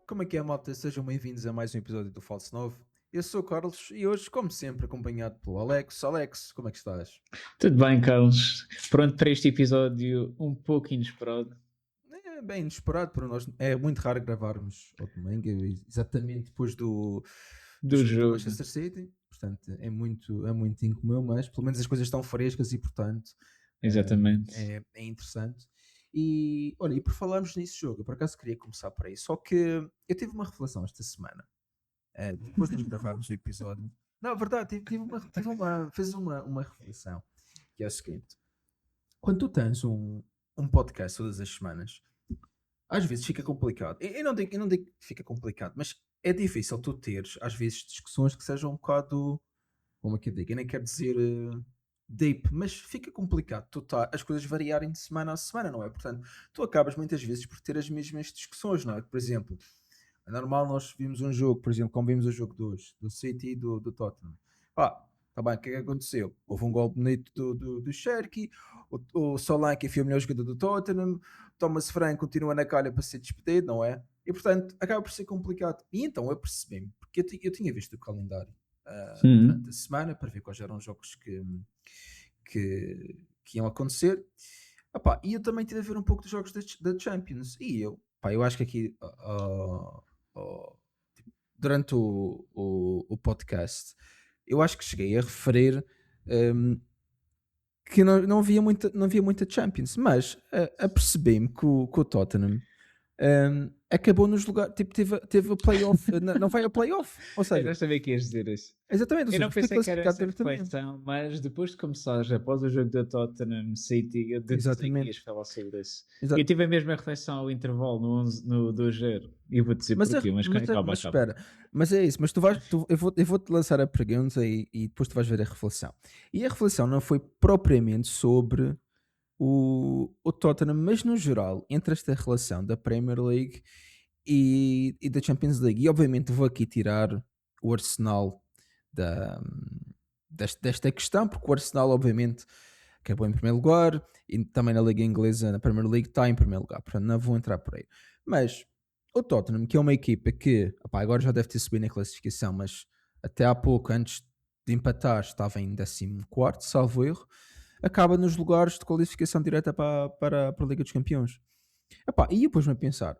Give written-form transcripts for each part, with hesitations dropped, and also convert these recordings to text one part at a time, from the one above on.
Como é que é, malta? Sejam bem-vindos a mais um episódio do Falso Novo. Eu sou o Carlos e hoje, como sempre, acompanhado pelo Alex. Alex, como é que estás? Tudo bem, Carlos? Pronto para este episódio um pouco inesperado É bem inesperado para nós. É muito raro gravarmos ao domingo, exatamente depois do do jogo do jogo. Manchester City. Portanto, é muito incomum, mas pelo menos as coisas estão frescas e, portanto, Exatamente. é interessante. E olha, e por falarmos nesse jogo, eu por acaso queria começar por aí, só que eu tive uma reflexão esta semana. Depois de gravarmos o episódio. Não, é verdade, fez uma reflexão, que é o seguinte: quando tu tens um podcast todas as semanas, às vezes fica complicado. Eu não digo que fica complicado, mas é difícil tu teres, às vezes, discussões que sejam um bocado, como é que eu digo? Eu nem quero dizer deep, mas fica complicado as coisas variarem de semana a semana, não é? Portanto, tu acabas muitas vezes por ter as mesmas discussões, não é? Por exemplo, é normal nós vimos um jogo, por exemplo, como vimos o jogo de hoje, do City e do Tottenham. Tá bem, o que é que aconteceu? Houve um gol bonito do Cherki, o Solanke foi o melhor jogador do Tottenham, Thomas Frank continua na calha para ser despedido, não é? E portanto, acaba por ser complicado. E então eu percebi-me, porque eu tinha visto o calendário durante a Uhum. semana para ver quais eram os jogos que iam acontecer. E eu também tive a ver um pouco dos jogos da Champions. E eu acho que aqui tipo, durante o podcast, eu acho que cheguei a referir hum, que não havia muita Champions, mas apercebi-me que o Tottenham acabou nos lugares, tipo, teve o playoff, não vai a playoff, ou Eu seja, não sabia que ias dizer isso. exatamente, ou Eu seja, não foi pensei que era classificado essa diretamente. reflexão, mas depois de começares, após o jogo do Tottenham City, eu deduzia que Exatamente. ias falar sobre isso. Eu Exa- tive a mesma reflexão ao intervalo no, 11, no 2-0. E eu vou dizer Mas, porquê, mas acaba, mas acaba. espera, mas é isso, mas eu vou-te lançar a pergunta e depois tu vais ver a reflexão. E a reflexão não foi propriamente sobre o Tottenham, mas no geral, entre esta relação da Premier League e da Champions League. E obviamente vou aqui tirar o Arsenal da, desta questão, porque o Arsenal, obviamente, acabou em primeiro lugar e também na Liga Inglesa, na Premier League, está em primeiro lugar. Portanto, não vou entrar por aí. Mas o Tottenham, que é uma equipa que agora já deve ter subido na classificação, mas até há pouco, antes de empatar, estava em 14º, salvo erro, acaba nos lugares de qualificação direta para a Liga dos Campeões. E eu pus-me a pensar,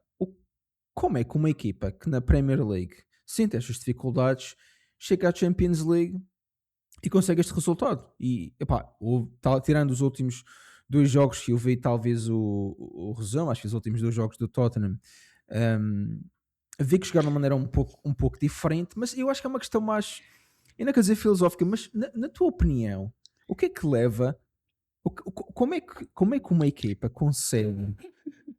como é que uma equipa que na Premier League sente estas dificuldades chega à Champions League e consegue este resultado? E tirando os últimos dois jogos que eu vi, talvez o resumo, acho que os últimos dois jogos do Tottenham, um, vi que jogaram de uma maneira um pouco diferente, mas eu acho que é uma questão mais, eu não quero dizer filosófica, mas na tua opinião, o que é que leva, como é que uma equipa consegue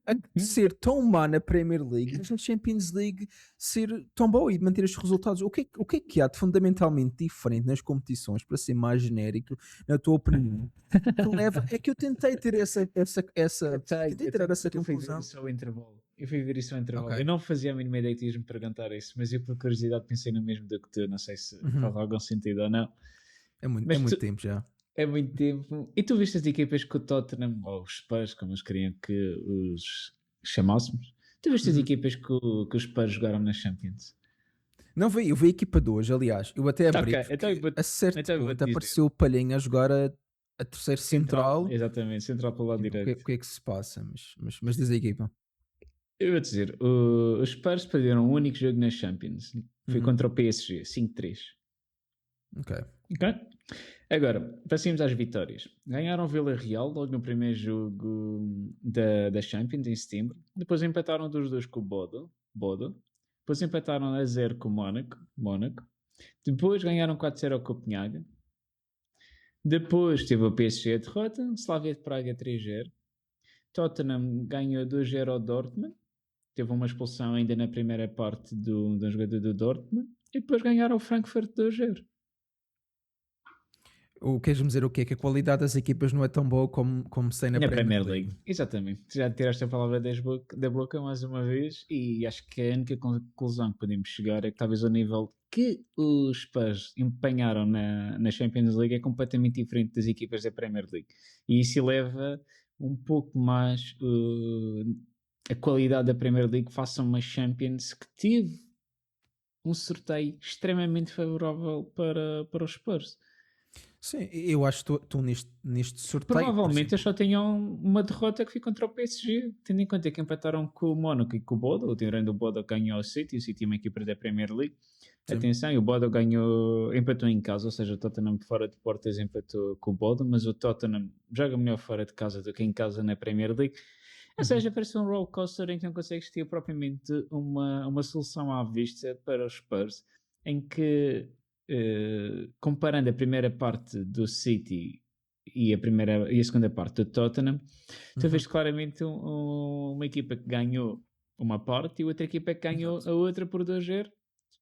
a ser tão má na Premier League, mas na Champions League ser tão boa e manter estes resultados? O que é que há de fundamentalmente diferente nas competições, para ser mais genérico, na tua opinião, que leva. É que eu tentei ter tentei Eu tirar tenho essa porque eu fui ver conclusão. isso ao intervalo. Eu fui ver isso ao Ok. intervalo. Eu não fazia a mínima ideia que ias me perguntar isso, mas eu por curiosidade pensei no mesmo do que tu. Não sei se faz Uhum. algum sentido ou não. É Mas muito tempo já. é muito tempo. E tu viste as equipas que o Tottenham, ou os Spurs, como eles queriam que os chamássemos, tu viste as Uhum. equipas que os Spurs jogaram na Champions? Não vi, eu vi a equipa de hoje, aliás. Eu até Ok, abri então eu porque vou-te a certo então eu ponto vou-te dizer. apareceu o Palhinha a jogar a terceiro Central, central. exatamente, central pelo lado E o que, o direito. que é que se passa? Mas diz a equipa. Eu vou dizer, os Spurs perderam o único jogo na Champions. Foi Uhum. contra o PSG, 5-3. Ok. Ok? Agora, passemos às vitórias. Ganharam o Villarreal logo no primeiro jogo da Champions, em setembro. Depois empataram dos dois com o Bodo. Depois empataram a 0 com o Mónaco. Depois ganharam 4-0 ao Copenhague. Depois teve o PSG a derrota. Slavia de Praga 3-0. Tottenham ganhou 2-0 ao Dortmund. Teve uma expulsão ainda na primeira parte do jogador do Dortmund. E depois ganharam o Frankfurt 2-0. Queres-me dizer o quê? Que a qualidade das equipas não é tão boa como se tem na Na Premier Premier League. League, exatamente. Já tiraste a palavra da boca mais uma vez e acho que a única conclusão que podemos chegar é que talvez o nível que os Spurs empenharam na Champions League é completamente diferente das equipas da Premier League. E isso eleva um pouco mais a qualidade da Premier League face a uma Champions que teve um sorteio extremamente favorável para os Spurs. Sim, eu acho que tu neste sorteio, por Provavelmente eles exemplo. só tinham uma derrota que foi contra o PSG, tendo em conta que empataram com o Mónaco e com o Bodo. O tirando o Bodo ganhou ao City, o City é uma equipa da Premier League. Sim. Atenção, e o Bodo empatou em casa, ou seja, o Tottenham fora de portas empatou com o Bodo, mas o Tottenham joga melhor fora de casa do que em casa na Premier League. Ou seja, parece um roller coaster em que não consegues ter propriamente uma solução à vista para os Spurs, em que, comparando a primeira parte do City e a segunda parte do Tottenham, tu Uhum. vês claramente uma equipa que ganhou uma parte e outra equipa que ganhou Exato. a outra por 2-0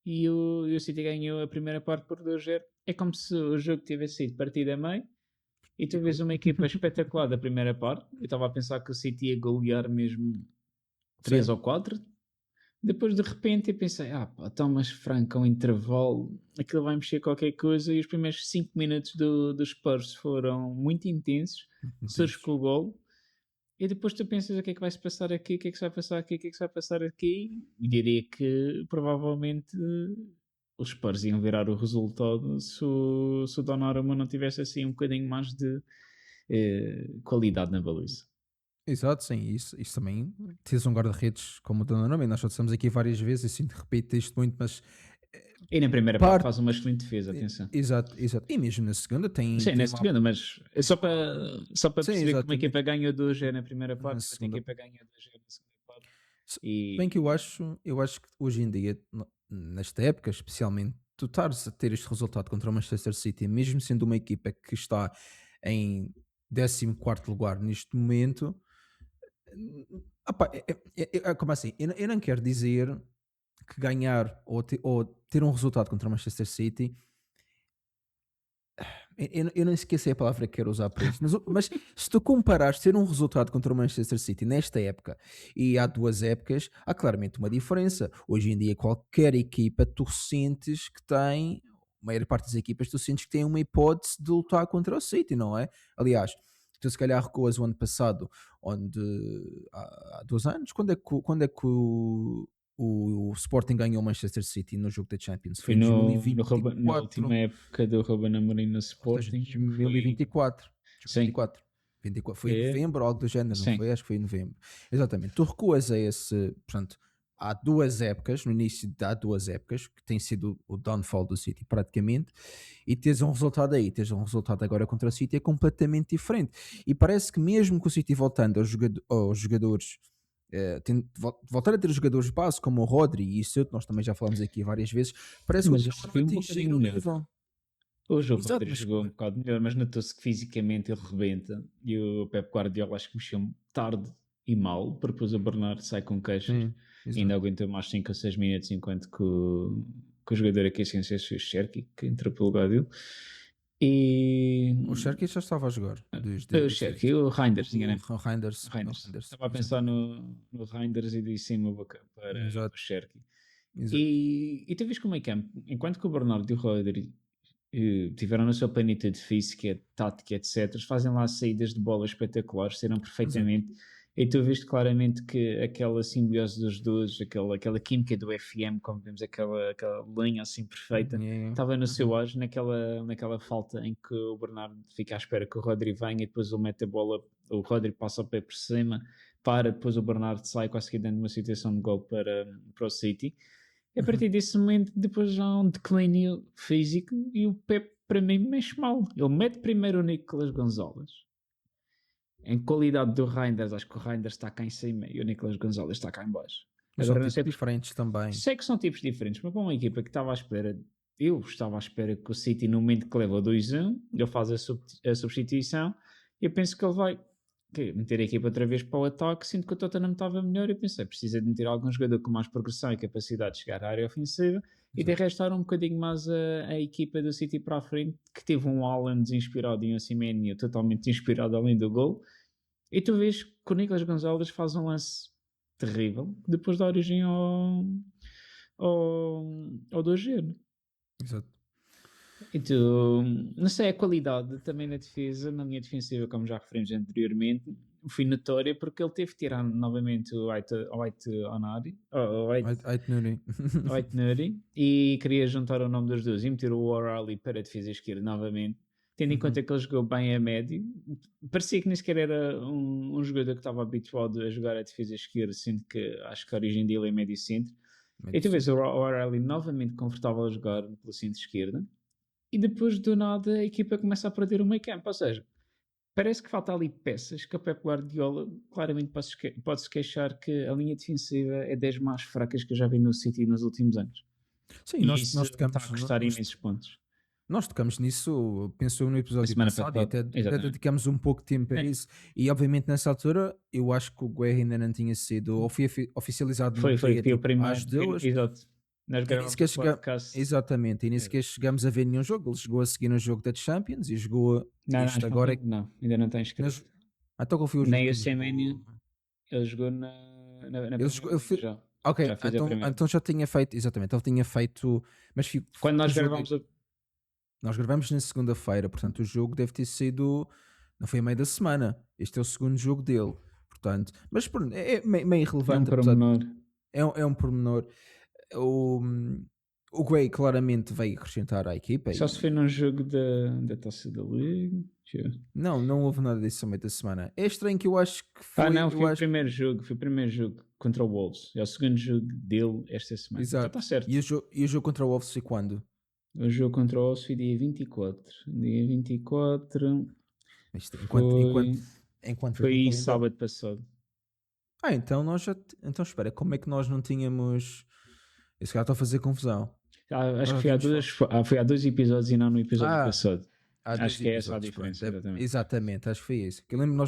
e o City ganhou a primeira parte por 2-0. É como se o jogo tivesse sido partido a meio e tu vês uma equipa espetacular da primeira parte. Eu estava a pensar que o City ia golear mesmo 3 Sim. ou 4. Depois de repente eu pensei, pá, Thomas Franco ao intervalo, aquilo vai mexer qualquer coisa. E os primeiros 5 minutos dos Spurs foram muito intensos. Surge Intensos. com o gol. E depois tu pensas o que é que vai se passar aqui, o que é que se vai passar aqui, o que é que se vai passar aqui. E diria que provavelmente os Spurs iam virar o resultado se o Donnarumma não tivesse assim um bocadinho mais de qualidade na baliza. Exato, sim, isso também. Tens um guarda-redes como o Donnarumma, e nós já dissemos aqui várias vezes, e sinto repito isto muito, mas E na primeira parte parte. faz uma excelente defesa, atenção. Exato, exato. E mesmo na segunda Sim, tem na lá. segunda, mas é só para Sim, perceber que uma equipa exatamente. ganhou 2-0 na primeira Na parte, outra segunda. equipa ganhou 2-0 na segunda parte. Se bem que E eu acho que hoje em dia, nesta época, especialmente, tu estares a ter este resultado contra o Manchester City, mesmo sendo uma equipa que está em 14º lugar neste momento, opá, como assim? Eu não quero dizer que ganhar ou ter um resultado contra o Manchester City. Eu nem sequer sei a palavra que quero usar para isto, mas se tu comparares ter um resultado contra o Manchester City nesta época e há 2 épocas, há claramente uma diferença. Hoje em dia, qualquer equipa, tu sentes que tem, a maior parte das equipas, tu sentes que tem uma hipótese de lutar contra o City, não é? Aliás, tu se calhar recuas o ano passado, onde há 2 anos, quando é que o Sporting ganhou o Manchester City no jogo da Champions? foi Foi em na última 2024. época do Ruben Amorim no Ou seja, Sporting, que foi. 2024. Sim, 2024. 24. Foi em é, novembro ou algo do género, não sim. foi? Acho que foi em novembro. Exatamente. Tu recuas a esse. Portanto, há 2 épocas, no início de há 2 épocas, que tem sido o downfall do City praticamente, e tens um resultado aí, tens um resultado agora contra o City é completamente diferente. E parece que mesmo com o City voltando aos jogadores. Voltar a ter jogadores base como o Rodri e isso nós também já falamos aqui várias vezes, parece que Mas eles este acabaram a foi um atingir bocadinho o melhor. nível. Hoje o Exato, Rodri mas jogou um bocado melhor, mas notou-se que fisicamente ele rebenta. E o Pep Guardiola acho que mexeu tarde e mal, porque depois o Bernardo sai com queixas sim, e ainda exato. aguentou mais 5 ou 6 minutos, enquanto que o jogador aqui sem ser o Cherki, que entrou pelo lugar dele. E O Sherky já estava a jogar o desde Cherki, este. o Reinders, O enganei-me. Reinders, o Reinders. Reinders, Estava a pensar exatamente. no Reinders e disse uma boca para o Exato, Cherki. exato. E tu vês como é que é, enquanto que o Bernardo e o Rodri tiveram na sua plenitude física, tática, etc., fazem lá saídas de bola espetaculares, serão Exato. perfeitamente. E tu viste claramente que aquela simbiose dos dois, aquela química do FM, como vemos aquela linha assim perfeita, É, estava no uhum. seu auge naquela falta em que o Bernardo fica à espera que o Rodri venha e depois ele mete a bola, o Rodri passa o pé por cima, depois o Bernardo sai quase que dentro de uma situação de gol para o City. A Uhum. partir desse momento, depois já há um declínio físico e o Pep, para mim, mexe mal. Ele mete primeiro o Nicolas Gonzalez. Em qualidade do Reinders, acho que o Reinders está cá em cima e o Nicolas Gonzalez está cá em baixo. Mas são Agora não tipos sei porque. diferentes também. Sei que são tipos diferentes, mas para uma equipa que estava à espera, eu estava à espera que o City, no momento que leva o 2-1, ele faz a substituição, e eu penso que ele vai meter a equipa outra vez para o ataque, sinto que o Tottenham estava melhor e pensei, precisa de meter algum jogador com mais progressão e capacidade de chegar à área ofensiva e de Exato. arrastar um bocadinho mais a equipa do City para a frente, que teve um Haaland desinspirado e um Semenyo totalmente inspirado além do gol. E tu vês que o Nicolas Gonzalez faz um lance terrível, que depois dá origem ao 2G. Exato. E tu, não sei, a qualidade também na defesa, na linha defensiva, como já referimos anteriormente, foi notória porque ele teve que tirar novamente o White Onari, o Ait Nuri. White Nuri, e queria juntar o nome dos dois e meter o O'Reilly para a defesa esquerda novamente, tendo em Uhum. conta que ele jogou bem a médio. Parecia que nem sequer era um jogador que estava habituado a jogar a defesa esquerda, sendo que acho que a origem dele é médio centro. E tu vês o O'Reilly novamente confortável a jogar pelo centro esquerda, e depois do nada a equipa começa a perder o meio campo. Ou seja, parece que falta ali peças que a Pep Guardiola claramente pode-se queixar que a linha defensiva é das mais fracas que eu já vi no City nos últimos anos. Sim, E isso nós está a tocamos, custar imensos pontos. nós tocamos nisso, penso eu, no A episódio semana passado, e passada, até exatamente. dedicamos um pouco de tempo a É, isso. E obviamente nessa altura, eu acho que o Guerra ainda não tinha sido oficializado no foi dia o tipo primeiro. às 2, Exato. Nós e nem gravamos sequer o podcast. exatamente, e nem Exato. sequer chegamos a ver nenhum jogo. Ele chegou a seguir no jogo da Champions e jogou Não, este agora. não, ainda não está inscrito. Então qual foi o jogo Nem que o ele Semenyo, jogou? ele jogou na Ele Premier jogou, ele League fez, já. ok, Já fez a primeira. então já tinha feito, exatamente, ele tinha feito, mas Quando o nós jogo, gravamos o. nós gravamos na segunda-feira, portanto o jogo deve ter sido, não foi a meio da semana, este é o segundo jogo dele, portanto, mas pronto, é meio É um irrelevante, apesar de, pormenor. é um pormenor. O, o Gray claramente veio acrescentar à equipa Só se foi e num jogo da Taça da Liga. Deixa eu ver. não houve nada disso a meio da semana. É estranho que eu acho que foi, Não, eu acho, foi o primeiro jogo contra o Wolves. É o segundo jogo dele esta semana. Então está exato, certo. e o jogo contra o Wolves foi quando? O jogo contra o Wolves foi dia 24. Dia 24 Isto, foi, enquanto vejo no foi calendário. sábado passado. Então nós já. Então espera, como é que nós não tínhamos. Esse cara está a fazer confusão. Acho Nós que já foi há tínhamos dois, falado. foi há dois episódios e não no episódio Ah, passado. há Acho dois que é essa a episódios, pronto. diferença, exatamente. Exatamente, acho que foi isso. Que eu lembro,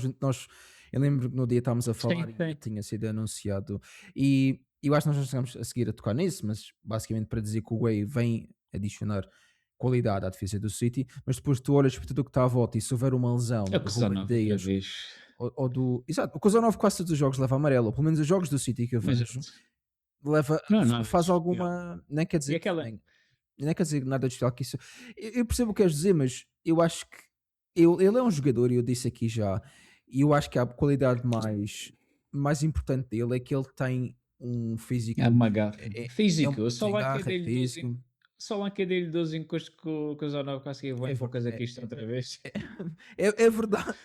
eu lembro que no dia estávamos a Sim, falar e sim. tinha sido anunciado. E eu acho que nós não chegamos a seguir a tocar nisso, mas basicamente para dizer que o Way vem adicionar qualidade à defesa do City, mas depois tu olhas para tudo o que está à volta e se houver uma lesão É o do Ruben Kuzanov outra Dias vez. ou do. Exato, o Kuzanov quase todos os jogos leva amarelo, ou pelo menos os jogos do City que eu vejo Exato. leva, Não, nada de faz especial. alguma. Nem quer E dizer que. aquela. Nem quer dizer nada de especial que isso. Eu percebo o que queres dizer, mas eu acho que ele é um jogador, e eu disse aqui já, e eu acho que a qualidade mais importante dele é que ele tem um É físico. uma garra. Físico. Só Tem lá que eu garra, é dei-lhe 12 físico. só lá que eu dei-lhe 12 encostos que o Zonov conseguia voar É, em poucas aqui isto outra vez.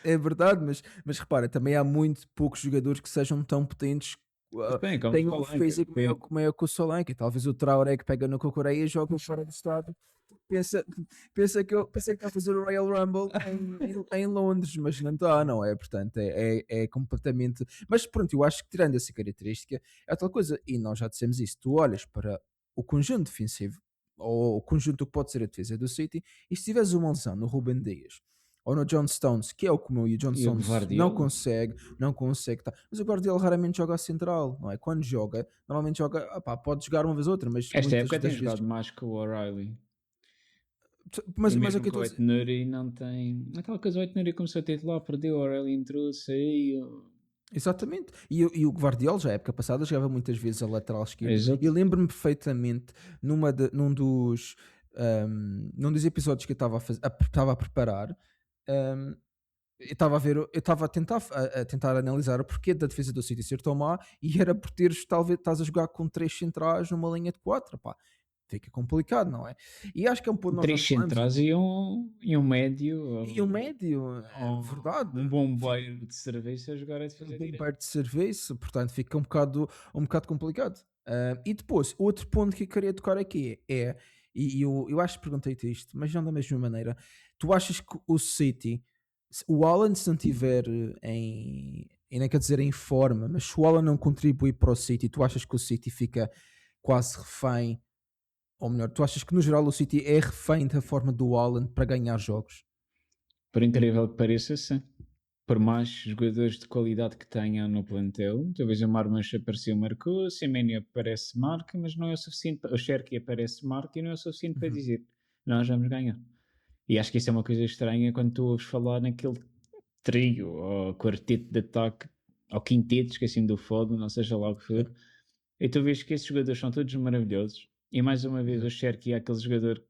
é verdade, mas repara, também há muito poucos jogadores que sejam tão potentes, Mas bem, como tenham um Solanke. físico maior que o Solanke. Talvez o Traoré que pega no Cocoreia e joga fora do estado. Pensa, pensa que está a fazer o Royal Rumble em Londres, mas não está, não é? Portanto, é completamente. Mas pronto, eu acho que tirando essa característica, é tal coisa. E nós já dissemos isso. Tu olhas para o conjunto defensivo, ou o conjunto do que pode ser a defesa do City, e se tiveres uma lesão no Ruben Dias ou no John Stones, que é o comum, e o John E o Stones Guardiola? não consegue, tá. Mas o Guardiola raramente joga a central, não é? Quando joga, normalmente joga, opá, pode jogar uma vez ou outra, mas Esta muitas época tem das vezes. jogado mais que o O'Reilly. E Mas é mesmo que eu com o estou a dizer. Etnuri não tem. Aquela coisa, o Etnuri começou a ter lá, perdeu, o O'Reilly entrou, saiu. Exatamente. E o Guardiola, já a época passada, jogava muitas vezes a lateral esquerdo. E eu Exato. lembro-me perfeitamente num dos episódios que eu estava a preparar. um, eu estava a ver, eu estava a tentar analisar o porquê da defesa do City ser tão má e era por teres, talvez, estás a jogar com três centrais numa linha de quatro, pá, fica complicado, não é? E acho que é um ponto que nós já Três falamos, centrais e um médio, e o médio, é ou verdade, um bombeiro de serviço a jogar a um defesa direita. bombeiro de serviço, portanto fica um bocado complicado. E depois, outro ponto que eu queria tocar aqui e eu acho que perguntei-te isto, mas não da mesma maneira. Tu achas que o City, o Haaland se não tiver e não quer dizer em forma, mas se o Haaland não contribuir para o City, tu achas que o City fica quase refém, ou melhor, tu achas que no geral o City é refém da forma do Haaland para ganhar jogos? Por incrível que pareça, sim. Por mais jogadores de qualidade que tenham no plantel, talvez o Marmanch apareceu, marcou, o Semenyo aparece, marca, mas não é o suficiente. O Cherki aparece, marca e não é o suficiente para Uhum. dizer nós vamos ganhar. E acho que isso é uma coisa estranha quando tu ouves falar naquele trio ou quarteto de ataque, ou quinteto, esqueci-me do fogo, não seja lá o que for. E tu vês que esses jogadores são todos maravilhosos. E mais uma vez, o Exato. Cherki é aquele jogador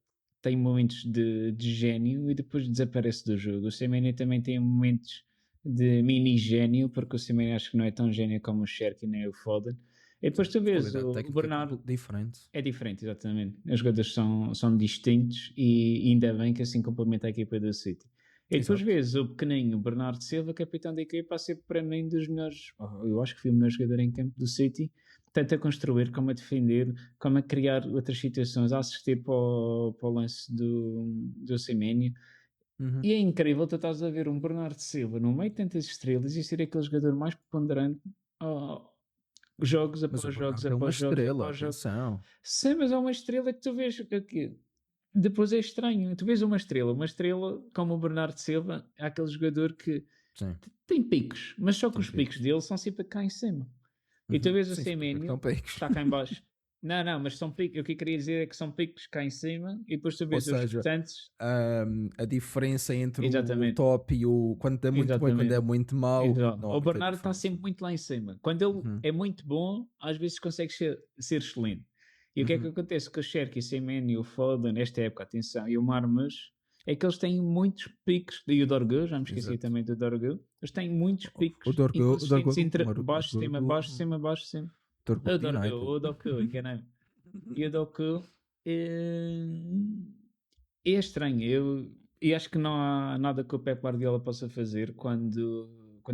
tem momentos de gênio e depois desaparece do jogo. O Semenyo também tem momentos de mini gênio, porque o Semenyo acho que não é tão gênio como o Cherki nem o Foden. E depois Sim, tu vês qualidade o técnica Bernardo. diferente. É diferente, exatamente. Os jogadores são distintos e ainda bem que assim complementa a equipa do City. E depois Exato. vês o pequenino Bernardo Silva, capitão da equipa, a ser para mim dos melhores. Eu acho que foi o melhor jogador em campo do City, tanto a construir como a defender, como a criar outras situações, a assistir para o lance do Semenyo. Uhum. E é incrível, tu estás a ver um Bernardo Silva no meio de tantas estrelas e ser aquele jogador mais preponderante, oh, jogos Mas o após jogos Bernardo é uma após jogos estrela, após jogos. atenção. Sim, mas é uma estrela que tu vês aqui. Depois é estranho. Tu vês uma estrela como o Bernardo Silva, é aquele jogador que Sim, tem picos, mas só que tem os picos picos. dele são sempre cá em cima. E tu Uhum. vês o Sim, simplesmente Semenyo, são picos. está cá em baixo. Não, não, mas são picos. O que eu queria dizer é que são picos cá em cima e depois tu Ou vês os seja, restantes. a diferença entre o Exatamente, top e o quando é muito bom e quando é exatamente. muito mau, Exato. não há O muita Bernardo está diferença. sempre muito lá em cima. Quando ele Uhum. é muito bom, às vezes consegue ser excelente. E o que é que Uhum. acontece com o Cherki, o Semenyo, o Foden, nesta época, atenção, e o Marmas, é que eles têm muitos picos, e o Dorgu, já me esqueci Exato. também do Dorgu, eles têm muitos O picos Dorgo, o Dorgo, inconsistentes entre o baixo, Dorgo, cima, baixo, cima, baixo, cima. Dorgo O de Dorgu, United. o Doku, enganei-me. E o Doku é estranho. E acho que não há nada que o Pep Guardiola possa fazer quando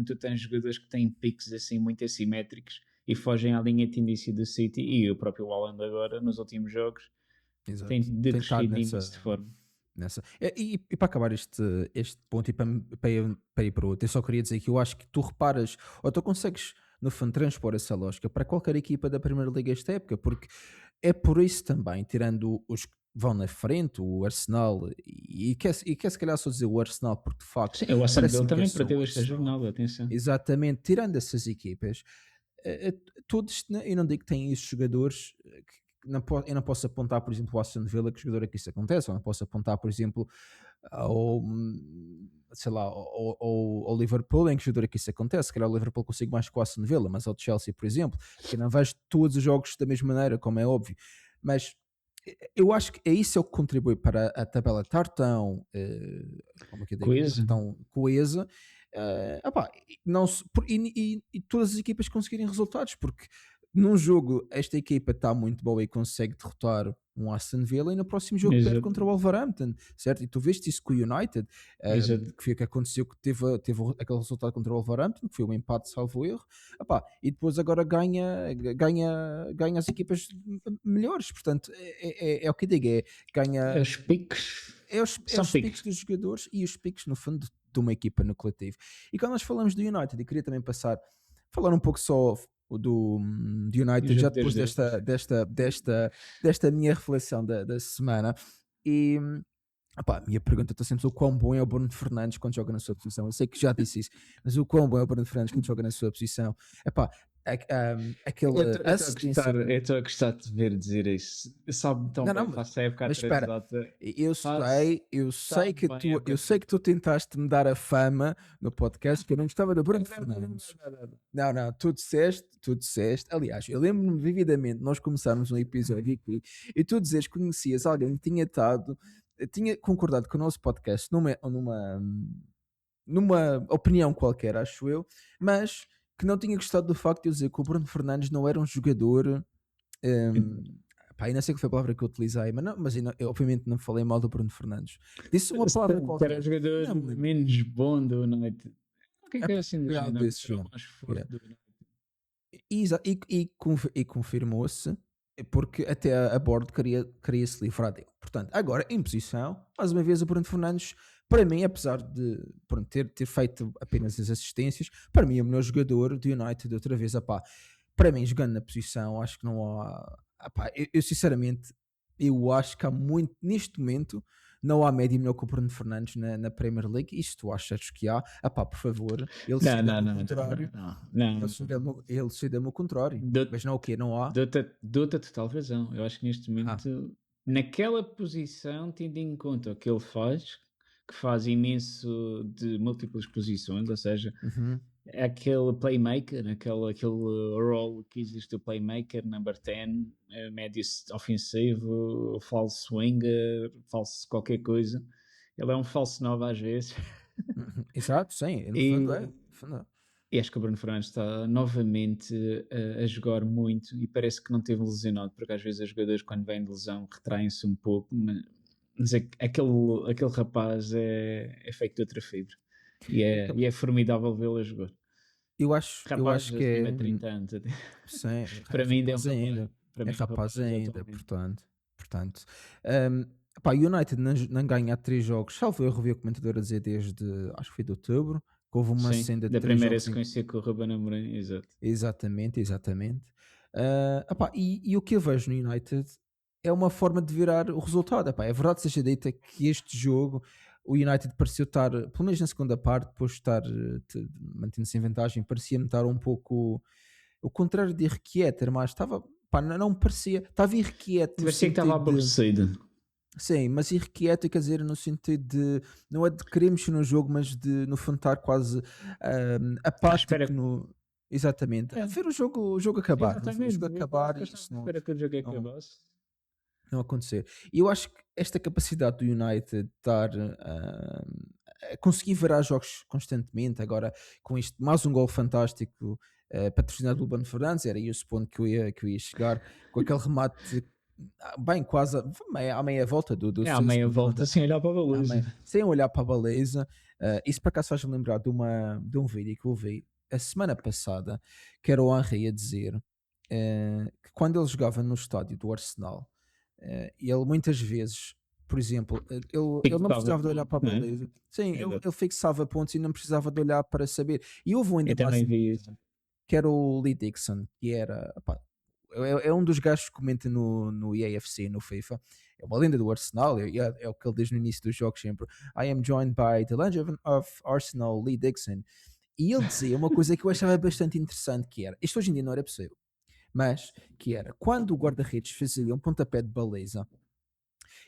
tu tens jogadores que têm picos assim muito assimétricos e fogem à linha de tendência do City e o próprio Haaland agora nos últimos jogos tem Exato. Tentar decrescido imenso de nessa. forma. E para acabar este ponto e para ir para outro, eu só queria dizer que eu acho que tu reparas, ou tu consegues, no fundo, transpor essa lógica para qualquer equipa da Primeira Liga esta época, porque é por isso também, tirando os que vão na frente, o Arsenal, e quer se calhar só dizer o Arsenal, porque de facto Sim, o Aston Villa parece-me que é também só o perdeu esta Arsenal. jornada, atenção. Exatamente, tirando essas equipas, todos, eu não digo que têm esses jogadores eu não posso apontar, por exemplo, ao Aston Villa que jogador é que isso acontece, ou não posso apontar, por exemplo, ao, sei lá, ao Liverpool em que jogador é que isso acontece. Se calhar o Liverpool consigo mais que o Aston Villa, mas ao Chelsea, por exemplo, que não vejo todos os jogos da mesma maneira, como é óbvio, mas eu acho que é isso que contribui para a tabela estar tão, como é que eu digo, Coisa. tão coesa, opá, não e todas as equipas conseguirem resultados, porque num jogo esta equipa está muito boa e consegue derrotar um Aston Villa e no próximo jogo perde Exato. contra o Wolverhampton, certo? E tu veste isso com o United, Exato. que foi o que aconteceu, que teve aquele resultado contra o Wolverhampton, que foi um empate salvo erro, opá, e depois agora ganha as equipas melhores, portanto é o que eu digo, ganha Os picos é são os picos picos. dos jogadores e os picos, no fundo, de uma equipa no coletivo. E quando nós falamos do United, eu queria também falar um pouco só do O United, já jogo depois desde desta minha reflexão da semana. E opá, a minha pergunta está sempre o quão bom é o Bruno Fernandes quando joga na sua posição. Eu sei que já disse isso, mas o quão bom é o Bruno Fernandes quando joga na sua posição. Epá, Eu aquela assistência. estou a gostar de ver dizer isso. Sabe tão Não, não, bem, faço a época mas espera, atrasada. eu Faço sei, eu sei tão que bem a eu época sei que tu tentaste me dar a fama no podcast que eu não gostava do Bruno Fernandes. atrasada. Não, tu disseste, aliás, eu lembro-me vividamente, nós começámos um episódio aqui e tu dizes que conhecias alguém que tinha concordado com o nosso podcast numa opinião qualquer, acho eu, mas que não tinha gostado do facto de eu dizer que o Bruno Fernandes não era um jogador. hum, Pá, eu não sei qual foi a palavra que eu utilizei, eu obviamente não falei mal do Bruno Fernandes. Disse uma palavra Que era o qualquer, jogador não me lembro. menos bom do United. O que é Epá, assim do foi algo género? desse Era o género. mais forte Yeah. do United. E confirmou-se porque até a Board queria se livrar dele. Portanto, agora em posição, mais uma vez o Bruno Fernandes, para mim, apesar de pronto, ter feito apenas as assistências, para mim é o melhor jogador do United outra vez. Epá, para mim, jogando na posição, acho que não há. Epá, eu sinceramente, eu acho que há muito, neste momento, não há médio melhor que o Bruno Fernandes na Premier League. Isto tu achas que há? Epá, por favor, ele Não, decida não, o não, não, contrário. não, não, Ele não. decida-me o contrário. Dou- Mas não o quê? Não há? Dou-te a total razão. Eu acho que neste Ah, momento, naquela posição, tendo em conta o que faz imenso de múltiplas posições, ou seja, uhum. é aquele playmaker, aquele role que existe o playmaker, number 10, médio ofensivo, falso winger, falso qualquer coisa. Ele é um falso 9 às vezes. Exato, sim, no fundo é. E, No fundo é. e acho que o Bruno Fernandes está novamente a jogar muito e parece que não teve lesionado, porque às vezes os jogadores quando vêm de lesão retraem-se um pouco, mas aquele rapaz é feito de outra fibra e é formidável vê-lo a jogar. Eu Rapaz acho que acima é. de 30 anos, até. Sim, é Para mim ainda é um rapaz rapaz. ainda. Para É mim é um rapaz rapaz ainda, atualmente. portanto. Um, pá, o United não ganha há 3 jogos, salvo eu revi o comentador a dizer desde, acho que foi de outubro, que houve uma Sim, senda de da 3 primeira jogos em. sequência com o Ruben Amorim, exato. Exatamente, exatamente. Epá, e o que eu vejo no United é uma forma de virar o resultado. Epá, é verdade seja dita que este jogo o United pareceu estar, pelo menos na segunda parte, depois de estar mantendo-se em vantagem, parecia-me estar um pouco o contrário de irrequieto, mas estava, pá, não me parecia, estava irrequieto no Parecia que estava sentido de, aborrecido. sim, mas irrequieto quer dizer no sentido de, não é de querer mexer no jogo, mas de no fundo estar quase À espera. apático no, exatamente, a É, ver o jogo acabar, no fundo, o exatamente, jogo eu acabar que eu e estava isso à não, espera que o jogo não, acabasse. não acontecer. E eu acho que esta capacidade do United de estar a conseguir virar jogos constantemente, agora com isto, mais um gol fantástico, patrocinado pelo Bruno Fernandes, era esse ponto que eu ia chegar, com aquele remate bem quase à meia volta do É à meia sexto, no volta, fundo, sem olhar para a baliza. sem olhar para a baliza. Isso por acaso faz-me lembrar de um vídeo que eu vi a semana passada, que era o Henry a dizer que quando ele jogava no estádio do Arsenal, ele muitas vezes, por exemplo, ele não Estava precisava de olhar para a ponto, não é? baliza. Sim, ele, Exato. ele fixava pontos e não precisava de olhar para saber. E houve ainda Eu mais também um vi isso. que era o Lee Dixon, que era, pá, é um dos gajos que comenta no EAFC, no FIFA. É uma lenda do Arsenal, é o que ele diz no início dos jogos sempre. I am joined by the legend of Arsenal, Lee Dixon. E ele dizia uma coisa que eu achava bastante interessante, que era, isto hoje em dia não era possível, mas que era, quando o guarda-redes fazia um pontapé de baliza,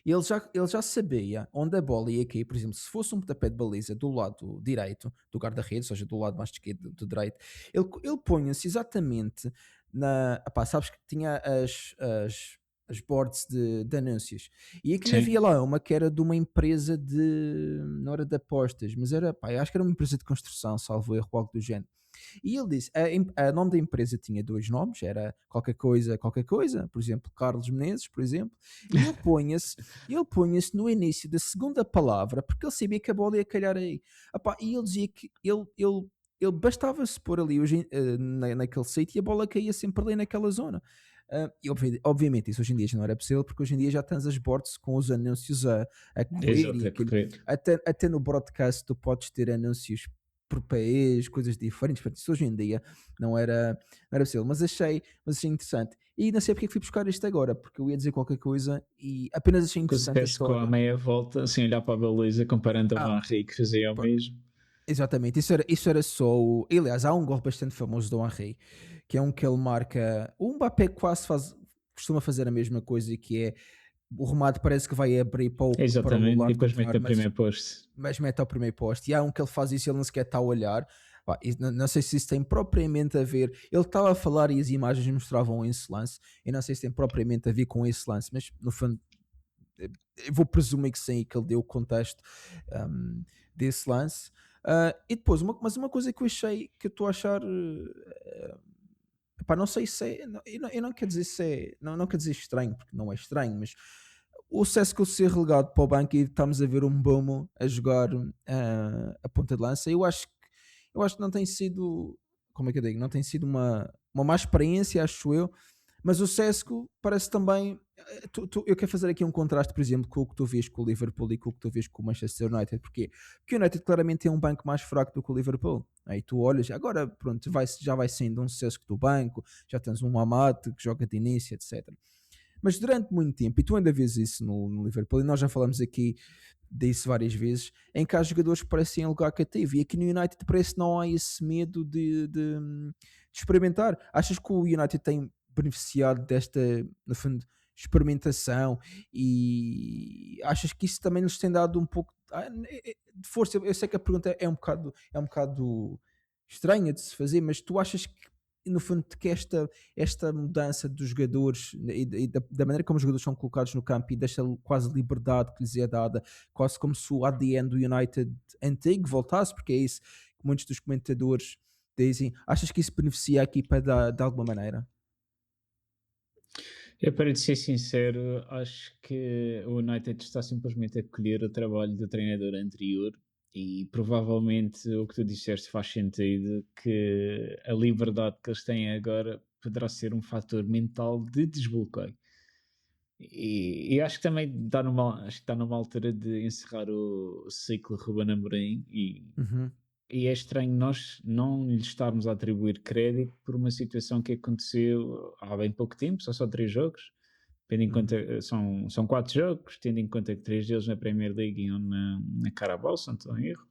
ele já sabia onde a bola ia cair. Por exemplo, se fosse um pontapé de baliza do lado direito do guarda-redes, ou seja, do lado mais esquerdo do direito, ele punha-se exatamente na. Epá, sabes que tinha as boards de anúncios. E aquilo havia Sim. lá uma que era de uma empresa de. Não era de apostas, mas era. Pá, eu acho que era uma empresa de construção, salvo erro, algo do género. E ele disse, a nome da empresa tinha dois nomes, era qualquer coisa, por exemplo, Carlos Menezes, por exemplo, e ele punha-se no início da segunda palavra, porque ele sabia que a bola ia calhar aí. Epá, e ele dizia que ele bastava-se pôr ali naquele sítio e a bola caía sempre ali naquela zona. E obviamente isso hoje em dia já não era possível, porque hoje em dia já tens as boards com os anúncios a correr Exato, e é aquilo. correto. Até no broadcast tu podes ter anúncios por país, coisas diferentes. Portanto, isso hoje em dia não era possível, mas achei interessante. E não sei porque é que fui buscar isto agora, porque eu ia dizer qualquer coisa e apenas achei Que o interessante a CSGO à história. meia volta, sem olhar para a baliza, comparando ao Ah, Henry que fazia o pá, mesmo. exatamente, isso era só o. Aliás, há um gol bastante famoso do Henry, que é um que ele marca. O Mbappé quase costuma fazer a mesma coisa, que é o remate parece que vai abrir para o Exatamente, e lado depois mete contrário, o mas primeiro poste. mas mete ao primeiro poste. E há um que ele faz isso e ele não sequer está a olhar. Pá, não sei se isso tem propriamente a ver. Ele estava a falar e as imagens mostravam esse lance. Eu não sei se tem propriamente a ver com esse lance, mas no fundo eu vou presumir que sim, que ele deu o contexto um, desse lance. E depois, mas uma coisa que eu achei que eu estou a achar. Pá, não sei se é. Eu não quero dizer se é. Não quero dizer estranho, porque não é estranho, mas o Sesco ser relegado para o banco e estamos a ver um Bomo a jogar a ponta de lança, eu acho que não tem sido, como é que eu digo, não tem sido uma má experiência, acho eu, mas o Sesco parece também, eu quero fazer aqui um contraste, por exemplo, com o que tu vês com o Liverpool e com o que tu vês com o Manchester United, porquê? Porque o United claramente tem um banco mais fraco do que o Liverpool. Aí tu olhas, agora pronto, já vai sendo um Sesco do banco, já tens um Amate que joga de início, etc. Mas durante muito tempo, e tu ainda vês isso no Liverpool, e nós já falamos aqui disso várias vezes, em que há jogadores que parecem lugar cativo, e aqui no United parece que não há esse medo de experimentar. Achas que o United tem beneficiado desta, no fundo, experimentação, e achas que isso também nos tem dado um pouco de força? Eu sei que a pergunta é um bocado estranha de se fazer, mas tu achas que no fundo que esta mudança dos jogadores e da maneira como os jogadores são colocados no campo e desta quase liberdade que lhes é dada, quase como se o ADN do United antigo voltasse, porque é isso que muitos dos comentadores dizem, achas que isso beneficia a equipa de alguma maneira? Eu, para te ser sincero, acho que o United está simplesmente a colher o trabalho do treinador anterior e provavelmente o que tu disseste faz sentido, que a liberdade que eles têm agora poderá ser um fator mental de desbloqueio. E acho que também acho que está numa altura de encerrar o ciclo Ruben Amorim Uhum, e é estranho nós não lhe estarmos a atribuir crédito por uma situação que aconteceu há bem pouco tempo, só 3 jogos, tendo em conta, uhum. são 4 jogos, tendo em conta que 3 deles na Premier League e um na Carabao, se não estou em erro,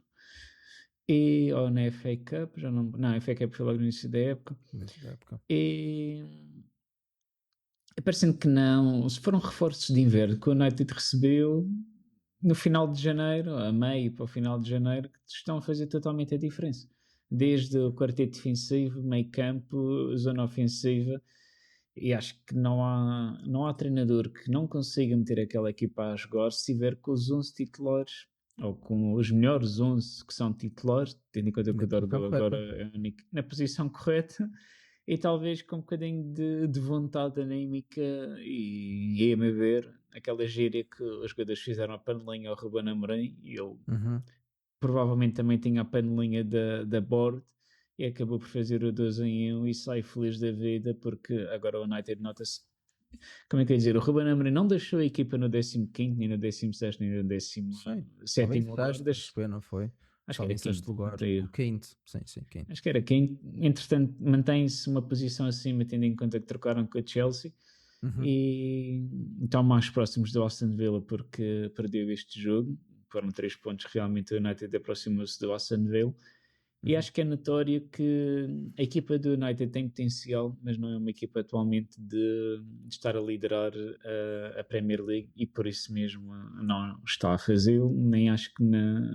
ou na FA Cup, já não, a FA Cup foi logo no início da época, Início da época. e parecendo que não, se foram reforços de inverno que o United recebeu no final de janeiro, a meio para o final de janeiro, que estão a fazer totalmente a diferença. Desde o quarteto defensivo, meio campo, zona ofensiva, e acho que não há treinador que não consiga meter aquela equipa a jogar se tiver com os 11 titulares, ou com os melhores 11 que são titulares, tendo em conta que Na o equipa Dorgu agora correta. é o único na posição correta, e talvez com um bocadinho de vontade anímica e a meu ver, aquela gíria que os jogadores fizeram a panelinha ao Ruben Amorim, e ele Uhum. provavelmente também tinha a panelinha da Board, e acabou por fazer o 2-1 e sai feliz da vida, porque agora o United nota-se, como é que eu ia dizer, o Ruben Amorim não deixou a equipa no 15º, nem no 16º, nem no Sim. Estava em 17º lugar, sexto, acho eu, não foi? acho que Estava era em sexto quinto, não lugar. tenho O erro. quinto. Sim, sim, quinto. Acho que era quinto. Entretanto, mantém-se uma posição acima, tendo em conta que trocaram com a Chelsea Uhum. e estão mais próximos do Aston Villa porque perdeu este jogo. Foram 3 pontos, realmente o United aproximou-se do Aston Villa. E Uhum. acho que é notório que a equipa do United tem potencial, mas não é uma equipa atualmente de estar a liderar a Premier League e por isso mesmo não está a fazê-lo, nem acho que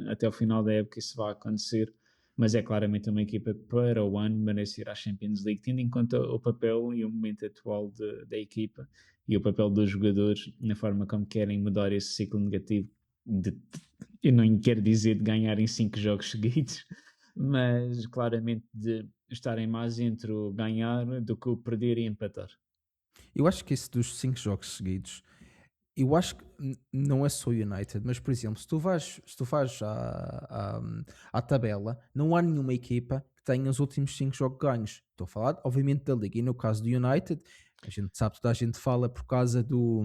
até o final da época isso vai acontecer. Mas é claramente uma equipa que para o ano merece ir à Champions League, tendo em conta o papel e o momento atual da equipa e o papel dos jogadores na forma como querem mudar esse ciclo negativo. De, eu não quero dizer de ganharem 5 jogos seguidos, mas claramente de estarem mais entre o ganhar do que o perder e empatar. Eu acho que esse dos 5 jogos seguidos, eu acho que não é só o United, mas por exemplo, se tu vais à tabela, não há nenhuma equipa que tenha os últimos 5 jogos ganhos. Estou a falar, obviamente, da Liga. E no caso do United, a gente sabe, toda a gente fala por causa do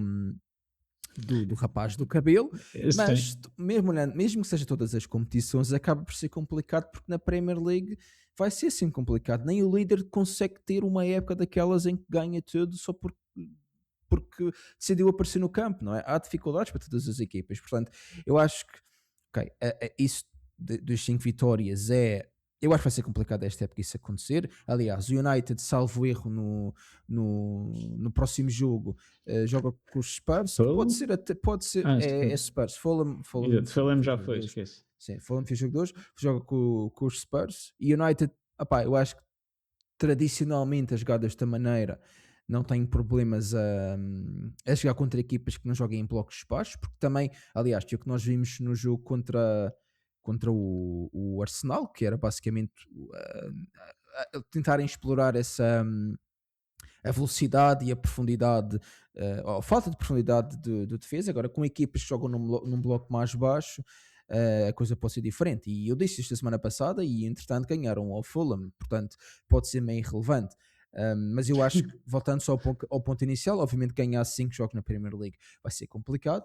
rapaz do cabelo, mas Sim. mesmo, mesmo que seja todas as competições, acaba por ser complicado porque na Premier League vai ser assim complicado. Nem o líder consegue ter uma época daquelas em que ganha tudo só porque decidiu aparecer no campo, não é? Há dificuldades para todas as equipas, portanto, eu acho que, ok, isso dos 5 vitórias eu acho que vai ser complicado esta época isso acontecer. Aliás, o United, salvo erro no próximo jogo, joga com os Spurs, que pode Fulham? ser, pode ser, é Spurs, Fulham Exato, Fulham fez já jogo foi, 2. esquece. Sim, Fulham fez jogo 2, joga com os Spurs e United, opá, eu acho que tradicionalmente a jogar desta maneira não tem problemas a jogar contra equipas que não joguem em blocos baixos, porque também, aliás, o que nós vimos no jogo contra o Arsenal, que era basicamente tentarem explorar a velocidade e a profundidade, ou a falta de profundidade do defesa, agora com equipas que jogam num bloco mais baixo, a coisa pode ser diferente. E eu disse isto a semana passada e entretanto ganharam ao Fulham, portanto pode ser meio irrelevante. Mas eu acho que, voltando só ao ponto inicial, obviamente ganhar 5 jogos na Premier League vai ser complicado.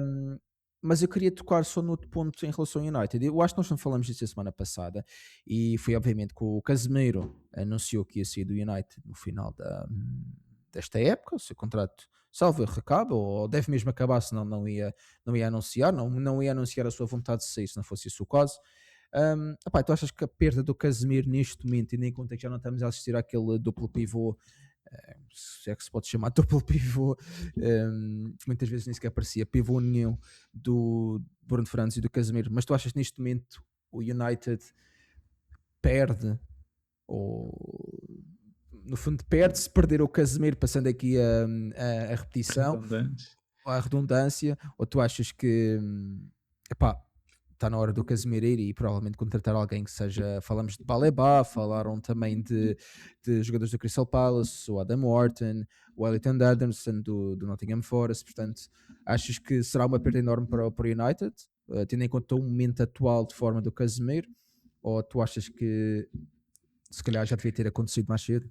Um, mas eu queria tocar só no outro ponto em relação ao United. Eu acho que nós não falamos disso a semana passada e foi obviamente que o Casemiro anunciou que ia sair do United no final desta época, o seu contrato salvo erro acaba, ou deve mesmo acabar, senão não ia anunciar, não ia anunciar a sua vontade de sair se não fosse isso o caso. Epá, tu achas que a perda do Casemiro neste momento, tendo em conta que já não estamos a assistir àquele duplo pivô, se é que se pode chamar duplo pivô, muitas vezes nem sequer parecia pivô nenhum do Bruno Fernandes e do Casemiro, mas tu achas que neste momento o United perde, ou no fundo perde-se perder o Casemiro, passando aqui a repetição, Redundantes. ou a redundância, ou tu achas que epá, está na hora do Casemiro ir e provavelmente contratar alguém que seja, falamos de Baleba, falaram também de jogadores do Crystal Palace, o Adam Wharton, o Elliot Anderson do Nottingham Forest, portanto, achas que será uma perda enorme para o United, tendo em conta o momento atual de forma do Casemiro, ou tu achas que se calhar já devia ter acontecido mais cedo?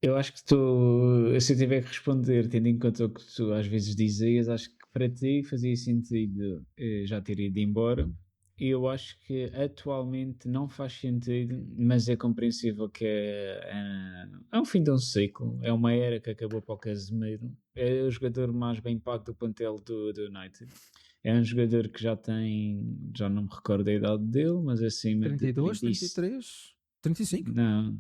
Eu acho que tu, se eu tiver que responder, tendo em conta o que tu às vezes dizias, acho que para ti fazia sentido já ter ido embora. E eu acho que atualmente não faz sentido, mas é compreensível que é um fim de um ciclo, é uma era que acabou para o Casemiro. É o jogador mais bem pago do plantel do United. É um jogador que já tem, já não me recordo a idade dele, mas acima de 32, 30 33, 35? Não,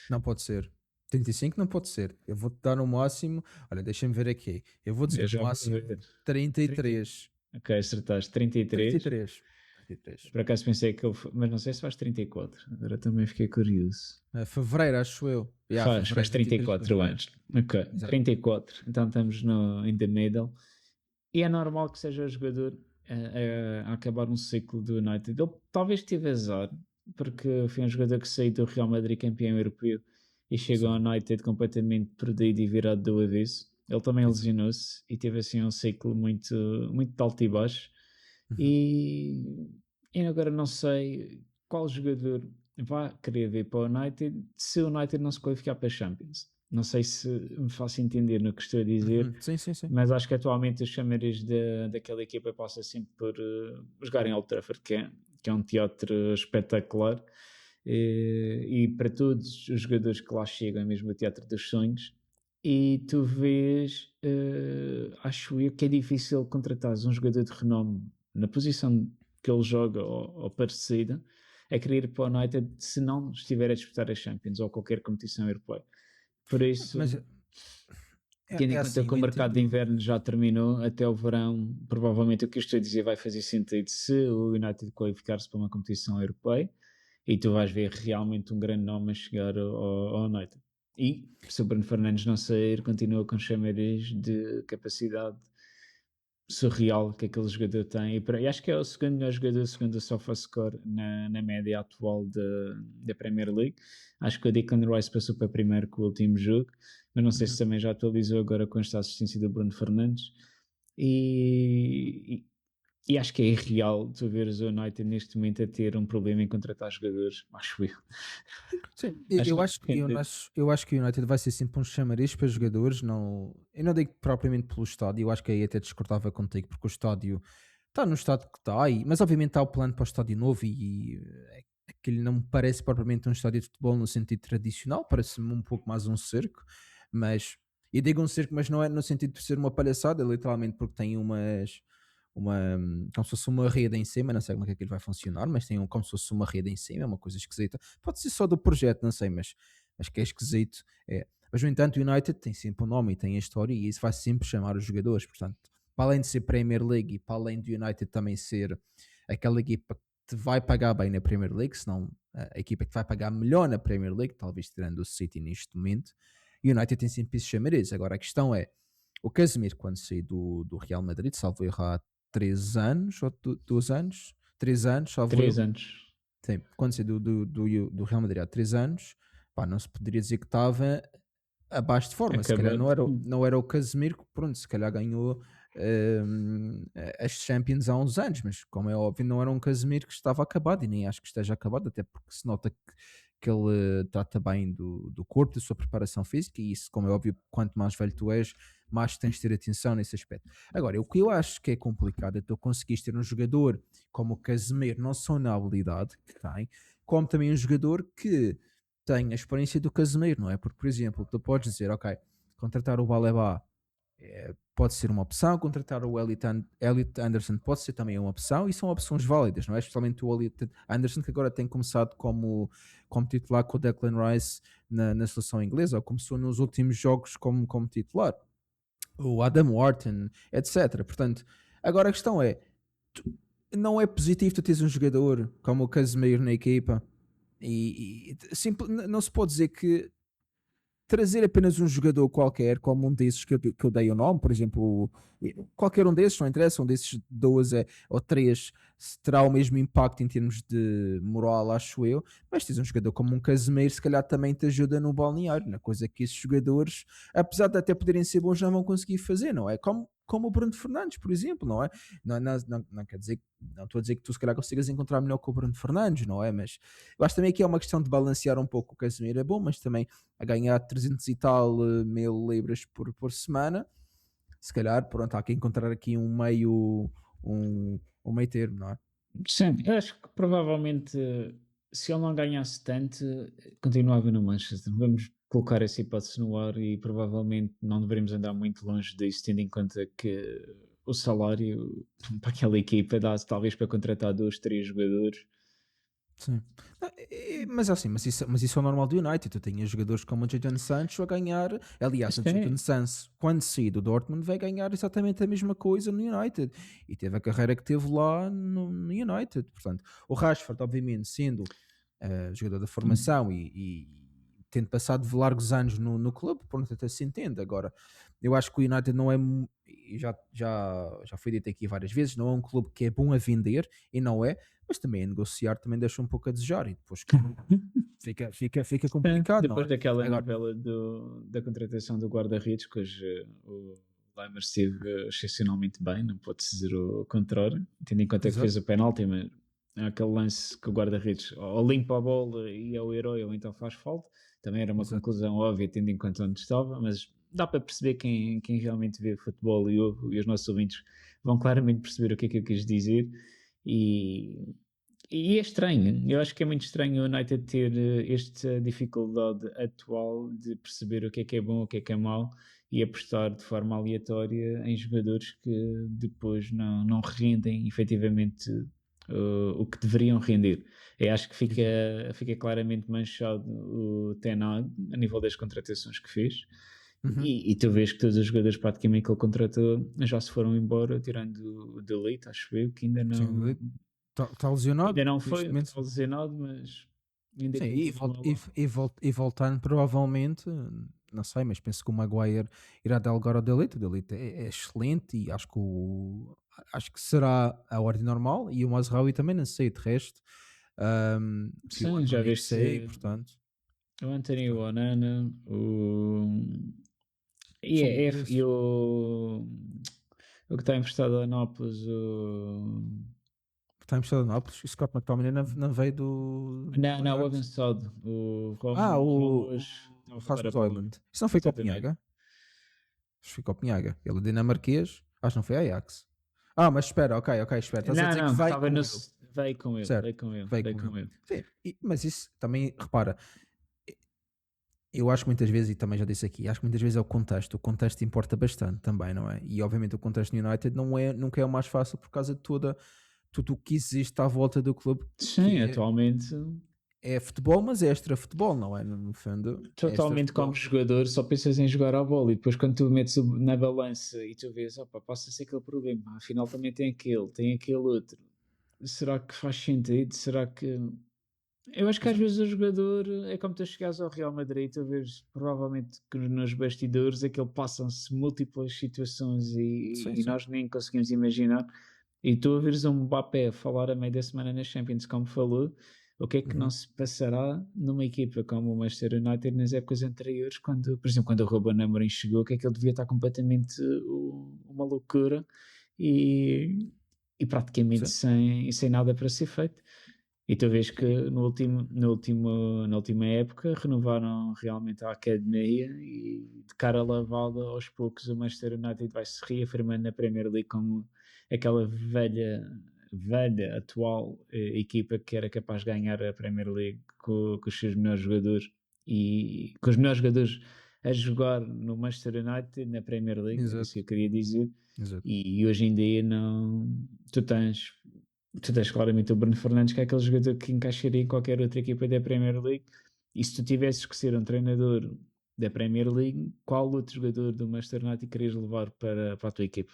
Não pode ser. 35 não pode ser. Eu vou-te dar no máximo. Olha, deixa-me ver aqui. Eu vou dizer eu no já vou máximo ver. 30. 33. Ok, acertaste 33. 33. 33. Por acaso pensei que ele. Mas não sei se faz 34. Agora também fiquei curioso. Fevereiro, acho eu. Yeah, Faz fevereiro, 23 de 34 fevereiro. anos. Ok, Exato. 34. Então estamos no in the middle. E é normal que seja o jogador a acabar um ciclo do United. Ele talvez tive azar, porque foi um jogador que saiu do Real Madrid campeão europeu e chegou ao Sim, United completamente perdido e virado do avesso. Ele também exato. lesionou-se e teve assim um ciclo muito, muito de alto e baixo. Uhum. E, e agora não sei qual jogador vai querer vir para o United se o United não se qualificar para a Champions. Não sei se me faço entender no que estou a dizer, Uhum. Sim, sim, sim. mas acho que atualmente os chamariz daquela equipa passa sempre por jogar em Old Trafford, que é um teatro espetacular. E para todos os jogadores que lá chegam, é mesmo o teatro dos sonhos. E tu vês, acho eu que é difícil contratares um jogador de renome na posição que ele joga ou parecida a querer ir para o United se não estiver a disputar a Champions ou qualquer competição europeia. Por Mas isso, tendo é em conta assim, que eu o mercado de entendo. inverno já terminou, até o verão, provavelmente o que eu estou a dizer vai fazer sentido se o United qualificar-se para uma competição europeia e tu vais ver realmente um grande nome a chegar ao United. E se o Bruno Fernandes não sair, continua com chamariz de capacidade surreal que aquele jogador tem. E acho que é o segundo melhor jogador, segundo o SofaScore, na média atual da Premier League. Acho que o Declan Rice passou para primeiro com o último jogo, mas não sei se Uhum. também já atualizou agora com esta assistência do Bruno Fernandes. E, e acho que é irreal tu veres o United neste momento a ter um problema em contratar jogadores, acho eu. Sim, Acho que não depende. eu acho que o United vai ser sempre um chamariz para jogadores. Não, eu não digo propriamente pelo estádio, eu acho que aí até discordava contigo, porque o estádio está no estado que está, mas obviamente há o plano para o estádio novo aquele não me parece propriamente um estádio de futebol no sentido tradicional, parece-me um pouco mais um cerco, mas eu digo um cerco, mas não é no sentido de ser uma palhaçada, literalmente porque tem como se fosse uma rede em cima, não sei como é que aquilo vai funcionar, mas tem como se fosse uma rede em cima, é uma coisa esquisita. Pode ser só do projeto, não sei, mas que é esquisito. É. Mas, no entanto, o United tem sempre um nome e tem a história e isso vai sempre chamar os jogadores. Portanto, para além de ser Premier League e para além do United também ser aquela equipa que te vai pagar bem na Premier League, senão a equipa que te vai pagar melhor na Premier League, talvez tirando o City neste momento, o United tem sempre esse chamariz. Agora, a questão é, o Casemiro, quando saiu do Real Madrid, salvo erro há 3 anos, ou 2 anos, 3 anos, salvo Três erro, anos. sim, quando saiu do Real Madrid há 3 anos, pá, não se poderia dizer que estava abaixo de forma. Se calhar Acabado. não era o Casemiro que, pronto, se calhar ganhou as Champions há uns anos, mas como é óbvio, não era um Casemiro que estava acabado e nem acho que esteja acabado, até porque se nota que ele trata bem do corpo, da sua preparação física, e isso, como é óbvio, quanto mais velho tu és, mais tens de ter atenção nesse aspecto. Agora, o que eu acho que é complicado é tu conseguires ter um jogador como o Casemiro, não só na habilidade que tem, como também um jogador que tem a experiência do Casemiro, não é? Porque, por exemplo, tu podes dizer, ok, contratar o Baleba pode ser uma opção, contratar o Elliot Anderson pode ser também uma opção, e são opções válidas, não é? Especialmente o Elliot Anderson, que agora tem começado como titular com o Declan Rice na seleção inglesa, ou começou nos últimos jogos como titular. O Adam Wharton, etc. Portanto, agora a questão é, não é positivo tu teres um jogador como o Casemiro na equipa Não se pode dizer que trazer apenas um jogador qualquer, como um desses que eu dei o nome, por exemplo, qualquer um desses, não interessa, um desses 12 ou 3 terá o mesmo impacto em termos de moral, acho eu, mas tens um jogador como um Casemiro, se calhar também te ajuda no balneário, na coisa que esses jogadores, apesar de até poderem ser bons, não vão conseguir fazer, não é? Como o Bruno Fernandes, por exemplo, não é? Não quer dizer, não estou a dizer que tu se calhar consigas encontrar melhor que o Bruno Fernandes, não é? Mas eu acho também que é uma questão de balancear um pouco. O Casemiro é bom, mas também a ganhar 300 e tal mil libras por semana, se calhar, pronto, há que encontrar aqui um meio termo, não é? Sim, eu acho que provavelmente se ele não ganhasse tanto, continuava no Manchester. Vamos colocar essa hipótese no ar e provavelmente não deveríamos andar muito longe disso, tendo em conta que o salário para aquela equipa dá-se talvez para contratar 2, 3 jogadores. Sim. Não, mas isso é o normal do United. Tu tinhas jogadores como o Jadon Sancho a ganhar. Aliás, o Jadon Sim, Sancho, quando sair do Dortmund, vai ganhar exatamente a mesma coisa no United. E teve a carreira que teve lá no United. Portanto, o Rashford, obviamente, sendo jogador da formação e tendo passado largos anos no clube, pronto, até se entende. Agora, eu acho que o United não é, e já foi dito aqui várias vezes, não é um clube que é bom a vender, e não é, mas também a negociar também deixa um pouco a desejar, e depois fica complicado, não depois é? daquela Agora, novela da contratação do guarda-redes, que hoje o Lamer esteve excepcionalmente bem, não pode-se dizer o contrário, tendo em conta que fez exato, o penalti, mas é aquele lance que o guarda-redes ou limpa a bola e é o herói ou então faz falta, também era uma exato. conclusão óbvia tendo em conta onde estava, mas dá para perceber quem realmente vê futebol e os nossos ouvintes vão claramente perceber o que é que eu quis dizer e e é estranho, eu acho que é muito estranho o United ter esta dificuldade atual de perceber o que é bom, o que é mau e apostar de forma aleatória em jogadores que depois não rendem efetivamente o que deveriam render. Eu acho que Exato. fica claramente manchado o Ten Hag a nível das contratações que fez. Uhum. E tu vês que todos os jogadores praticamente que ele contratou já se foram embora, tirando o De Ligt, acho eu, que Sim, está lesionado ainda não neste foi, momento. está lesionado, mas ainda Sim, continua lá. e voltando provavelmente, não sei, mas penso que o Maguire irá dar lugar ao Delite. O Delite é excelente e acho que será a ordem normal. E o Mazraoui também não sei de resto. Vi o Sim, já António que sei, viste portanto, o Anthony, o portanto, Onana, são e esses o que está emprestado a Nápoles, que está emprestado a Nápoles. O Scott McTominay não veio do não, o Ajax. avançado, o Ah, Romos, o estava a faltar a Rasmus palavra. Højlund. Isso não foi Exatamente. Copenhaga? Acho que foi Copenhaga. Ele é dinamarquês. Acho que não foi Ajax. Ah, mas espera, ok, espera. Estás a Não, dizer que não, vai estava com no. ele. Veio com ele, Certo, veio com ele, veio veio com ele. com ele. Sim, mas isso também, repara, eu acho que muitas vezes, e também já disse aqui, acho que muitas vezes é o contexto importa bastante também, não é? E obviamente o contexto no United nunca é o mais fácil por causa de tudo o que existe à volta do clube, Sim, que atualmente. é futebol, mas é extra futebol, não é? No fundo, é extra Totalmente como futebol. jogador, só pensas em jogar a bola e depois quando tu metes na balança e tu vês, opa, possa ser aquele problema, afinal também tem aquele outro. Será que faz sentido? Será que. Eu acho que às Exato. vezes o jogador é como tu chegares ao Real Madrid e tu vês provavelmente que nos bastidores aquele passam-se múltiplas situações Sim, e sim. nós nem conseguimos imaginar. E tu a veres um Mbappé falar a meio da semana na Champions, como falou, o que é que não Uhum. se passará numa equipa como o Manchester United nas épocas anteriores, quando, por exemplo, quando o Ruben Amorim chegou, que aquele devia estar completamente uma loucura e, e praticamente Sim, sem nada para ser feito. E tu vês que sim. na última época renovaram realmente a academia e de cara lavada aos poucos o Manchester United vai se reafirmando na Premier League como aquela velha atual equipa que era capaz de ganhar a Premier League com os seus melhores jogadores e com os melhores jogadores a jogar no Manchester United na Premier League, era isso que Exato, eu queria dizer. exato. E hoje em dia não. Tu tens Tu tens claramente o Bruno Fernandes, que é aquele jogador que encaixaria em qualquer outra equipa da Premier League. E se tu tivesses que ser um treinador da Premier League, qual outro jogador do Manchester United querias levar para a tua equipa?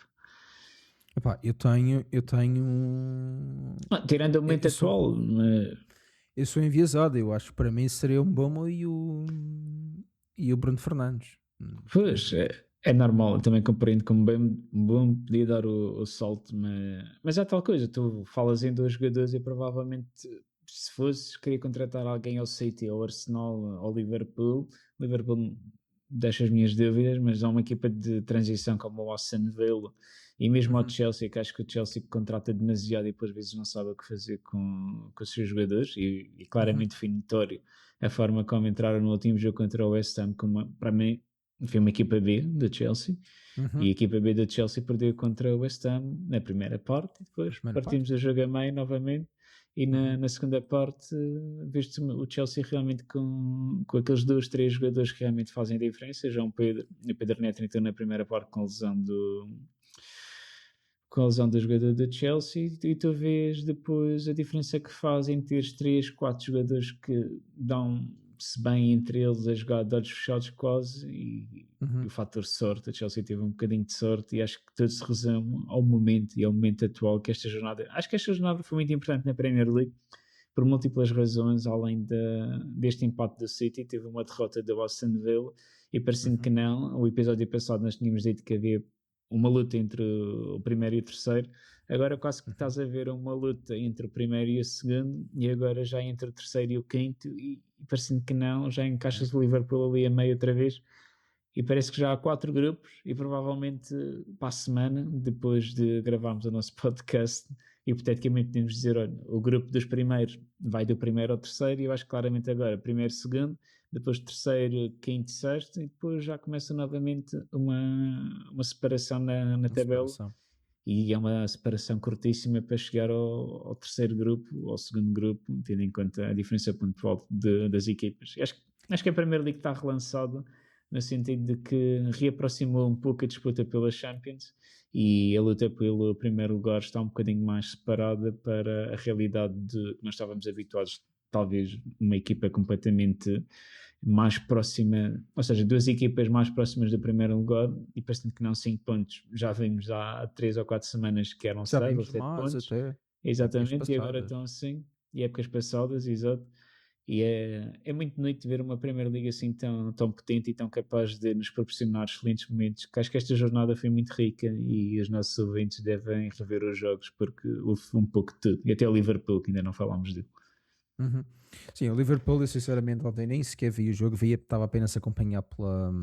Epá, eu tenho Tirando o eu, momento eu sou atual, Eu sou enviesado, eu acho que para mim seria o Mbeumo e o Bruno Fernandes. Pois, é normal, eu também compreendo como bem podia dar o salto, mas é tal coisa, tu falas em dois jogadores e provavelmente se fosses, queria contratar alguém ao City, ao Arsenal, ao Liverpool deixa as minhas dúvidas, mas há uma equipa de transição como o Aston Villa e mesmo ao Uhum, Chelsea, que acho que o Chelsea contrata demasiado e depois às vezes não sabe o que fazer com os seus jogadores e uhum, claramente definitório a forma como entraram no último jogo contra o West Ham, como para mim foi uma equipa B do Chelsea e uhum. a equipa B do Chelsea perdeu contra o West Ham na primeira parte e Na depois primeira parte. partimos o jogo a meio novamente e Uhum, na segunda parte viste o Chelsea realmente com aqueles dois, três jogadores que realmente fazem a diferença. João Pedro e o Pedro Neto entrou na primeira parte com a lesão do jogador do Chelsea e tu vês depois a diferença que faz em teres 3, 4 jogadores que dão-se bem entre eles a jogar de olhos fechados quase e uhum. o fator sorte, a Chelsea teve um bocadinho de sorte e acho que tudo se resume ao momento e ao momento atual que esta jornada, acho que esta jornada foi muito importante na Premier League por múltiplas razões, além deste empate do City, teve uma derrota do Aston Villa e parecendo que Uhum, não, o episódio passado nós tínhamos dito que havia uma luta entre o primeiro e o terceiro, agora quase que uhum. estás a ver uma luta entre o primeiro e o segundo e agora já entre o terceiro e o quinto e parecendo que não, já É. encaixas o Liverpool ali a meio outra vez e parece que já há 4 grupos e provavelmente para a semana, depois de gravarmos o nosso podcast, hipoteticamente podemos dizer, olha, o grupo dos primeiros vai do primeiro ao terceiro e eu acho que claramente agora primeiro, segundo, depois terceiro, quinto, sexto e depois já começa novamente uma separação na Uma tabela separação. e é uma separação curtíssima para chegar ao terceiro grupo, ao segundo grupo, tendo em conta a diferença pontual das equipas. Acho que a Premier League está relançada no sentido de que reaproximou um pouco a disputa pela Champions e a luta pelo primeiro lugar está um bocadinho mais separada para a realidade de que nós estávamos habituados, talvez uma equipa completamente mais próxima, ou seja, duas equipas mais próximas do primeiro lugar e parecendo que não 5 pontos. Já vimos há 3 ou 4 semanas que eram Já 6 ou vimos 7 mais pontos, até épocas exatamente, e agora passadas. estão assim, e épocas passadas, exato. E é muito bonito ver uma Premier League assim tão potente e tão capaz de nos proporcionar excelentes momentos. Que acho que esta jornada foi muito rica e os nossos ouvintes devem rever os jogos porque houve um pouco de tudo. E até o Liverpool, que ainda não falámos dele. Uhum. Sim, o Liverpool, eu sinceramente ontem nem sequer vi o jogo, estava apenas a acompanhar pela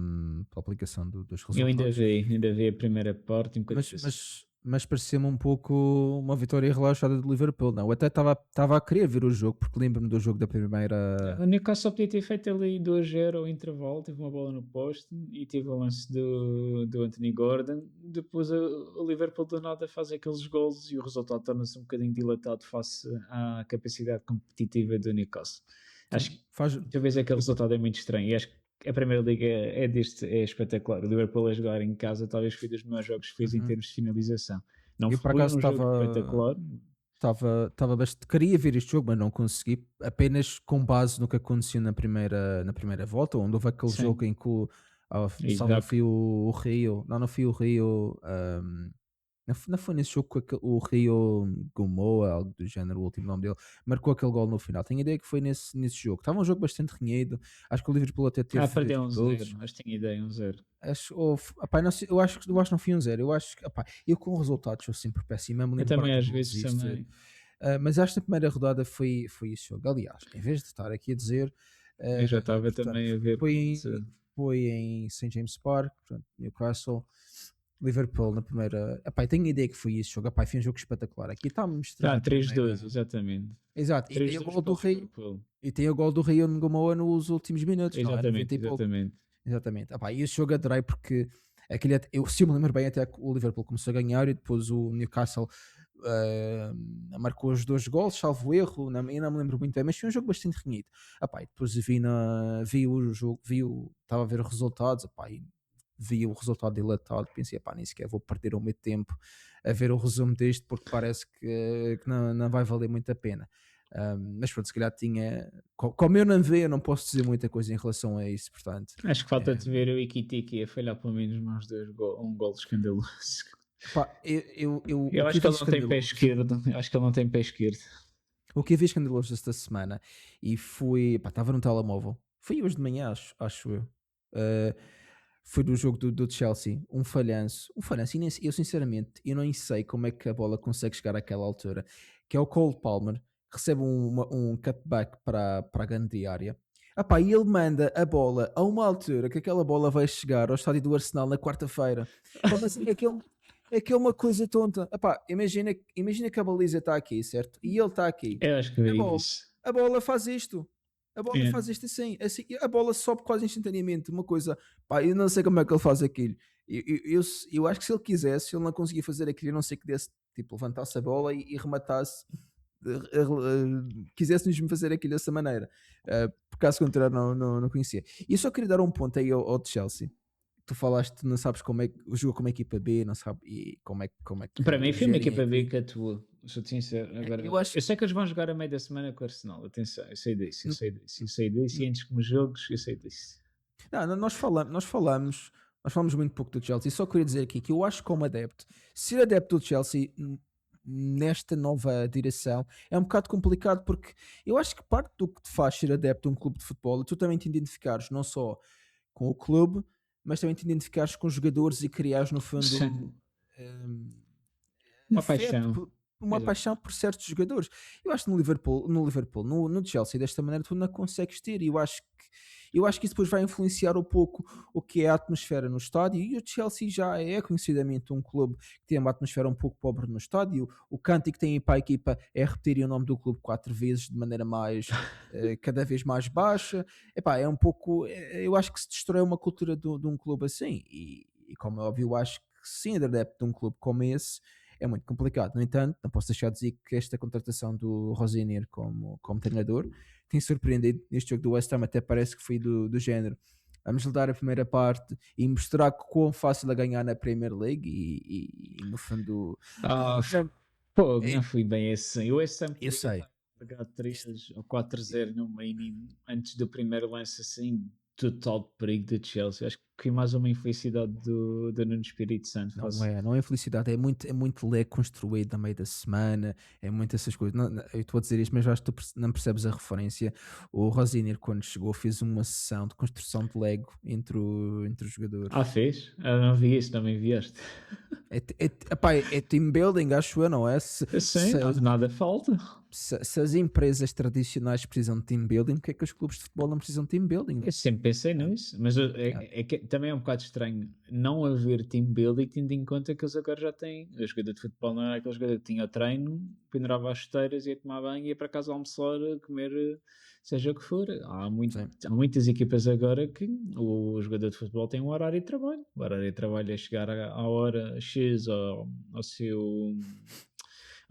aplicação dos Eu resultados. ainda vi a primeira parte, um bocadinho Mas, assim. mas, mas parecia-me um pouco uma vitória relaxada do Liverpool. Não, eu até estava a querer ver o jogo, porque lembro-me do jogo da primeira. O Newcastle podia ter feito ali 2-0 ao intervalo, teve uma bola no poste e teve o lance do Anthony Gordon. Depois o Liverpool do nada faz aqueles gols e o resultado torna-se um bocadinho dilatado face à capacidade competitiva do Newcastle. Sim, Acho que faz. talvez aquele Eu, resultado é muito estranho e acho que a Primeira Liga é espetacular. O Liverpool a jogar em casa talvez foi dos melhores jogos que fez em uhum. termos de finalização. Não Eu por foi acaso um jogo estava. espetacular. Estava bastante. Queria ver este jogo, mas não consegui. Apenas com base no que aconteceu na primeira volta, onde houve aquele jogo Sim, em que salvo Isaac. fui o Rio. Não, não fui o Rio. Não foi nesse jogo que o Rio Gomoa, algo do género, o último nome dele, marcou aquele gol no final. Tenho ideia que foi nesse jogo. Estava um jogo bastante renhido. Acho que o Liverpool até teve Perdeu um dificuldades. zero. Acho que tinha ideia, 1-0. Opá, não sei, eu acho que não fui um zero. Eu acho que, opá, eu com resultados sou sempre péssimo, mesmo Eu lembrar também, de às gols vezes, e isto. também. Mas esta primeira rodada foi esse jogo. Aliás, em vez de estar aqui a dizer, Eu já estava portanto, também a ver. foi em, foi em St. James Park, portanto, Newcastle, Liverpool na primeira. Epá, eu tenho a ideia que foi esse jogo. Epá, foi um jogo espetacular. Aqui está a mostrar Ah, a 3-2, primeira. exatamente. Exato, e tem o 3-2 gol do para o Rei. Liverpool. E tem o gol do Rio Ngomoa nos últimos minutos, não é? 90 Exatamente, e pouco. exatamente. Exatamente. Epá, e esse jogo adorei porque se eu me lembro bem, até que o Liverpool começou a ganhar e depois o Newcastle marcou os dois gols, salvo erro, eu não me lembro muito bem, mas foi um jogo bastante renhido. Epá, e depois vi o jogo, estava a ver os resultados, epá, e vi o resultado dilatado, pensei, epá, nem sequer vou perder o meu tempo a ver o resumo deste porque parece que não vai valer muito a pena. Mas pronto, se calhar tinha. Como eu não vi, eu não posso dizer muita coisa em relação a isso, portanto. Acho que falta-te um, ver o Ikitiki a falhar pelo menos mais um gol escandaloso. Pá, o Eu que acho eu que digo ele não tem pé escandaloso. esquerdo. Eu acho que ele não tem pé esquerdo. O que eu vi escandaloso esta semana e fui, pá, estava no telemóvel, foi hoje de manhã, acho eu. Uh, Foi do jogo do Chelsea, um falhanço, e eu sinceramente, eu nem sei como é que a bola consegue chegar àquela altura, que é o Cole Palmer, recebe um cutback para a grande área. Epá, e ele manda a bola a uma altura que aquela bola vai chegar ao estádio do Arsenal na quarta-feira. Pá, mas é que é uma coisa tonta. Epá, imagina que a baliza está aqui, certo? E ele está aqui. Eu acho que A vi bola, isso. a bola faz isto. A bola É. faz isto assim, a bola sobe quase instantaneamente. Uma coisa, pá, eu não sei como é que ele faz aquilo. Eu acho que se ele quisesse, ele não conseguia fazer aquilo, eu não sei que desse, tipo, levantasse a bola e rematasse, quisesse mesmo fazer aquilo dessa maneira. Por caso contrário, não conhecia. E eu só queria dar um ponto aí ao de Chelsea. Tu falaste, não sabes como é que jogou como equipa B, não sabe e como é Para mim que foi uma gerem a equipa B equipa. que atuou. Sou sincero. Eu Agora, acho. eu sei que eles vão jogar a meio da semana com o Arsenal. Atenção, eu sei disso, eu sei disso, eu sei disso. E antes como jogos, eu sei disso. Não, nós falamos muito pouco do Chelsea. Só queria dizer aqui que eu acho que, como adepto, ser adepto do Chelsea nesta nova direção é um bocado complicado, porque eu acho que parte do que te faz ser adepto de um clube de futebol é tu também te identificares não só com o clube, mas também te identificares com os jogadores e criares, no fundo, Sim. hum, Uma afeto, paixão. uma Exato. paixão por certos jogadores. Eu acho que no Liverpool, no Chelsea, desta maneira, tu não consegues ter. E eu acho que isso depois vai influenciar um pouco o que é a atmosfera no estádio. E o Chelsea já é conhecidamente um clube que tem uma atmosfera um pouco pobre no estádio. O cântico que tem para a equipa é repetir o nome do clube 4 vezes de maneira cada vez mais baixa. Epá, é um pouco. Eu acho que se destrói uma cultura de um clube assim. E como é óbvio, eu acho que sendo adepto de um clube como esse é muito complicado. No entanto, não posso deixar de dizer que esta contratação do Rosenier como treinador tem surpreendido neste jogo do West Ham, até parece que foi do género. Vamos lhe dar a primeira parte e mostrar quão fácil é ganhar na Premier League e no fundo. Ah, Não, pô, não é- fui bem assim. Eu esse sempre eu podia sei. estar a pegar 3 ou 4-0 no meio antes do primeiro lance assim, total de perigo de Chelsea. Acho que mais uma infelicidade do Nuno Espírito Santo. Não é felicidade, é muito leg construído na meio da semana, é muito essas coisas. Eu estou a dizer isto, mas acho que tu não percebes a referência. O Rosiner, quando chegou, fez uma sessão de construção de Lego entre os Ah, jogadores. fez? Ah, não vi isso, não me enviaste. Epá, é team building, acho eu, não é? Se, Sim, se, nada falta. se as empresas tradicionais precisam de team building, porque é que os clubes de futebol não precisam de team building? Eu sempre pensei É, nisso, mas é, é que também é um bocado estranho não haver team building, tendo em conta que eles agora já têm. O jogador de futebol não era aquele jogador que tinha o treino, pendurava as chuteiras, ia tomar banho, ia para casa almoçar, comer, seja o que for. sim, Há muitas equipas agora que o jogador de futebol tem um horário de trabalho. O horário de trabalho é chegar à hora X ao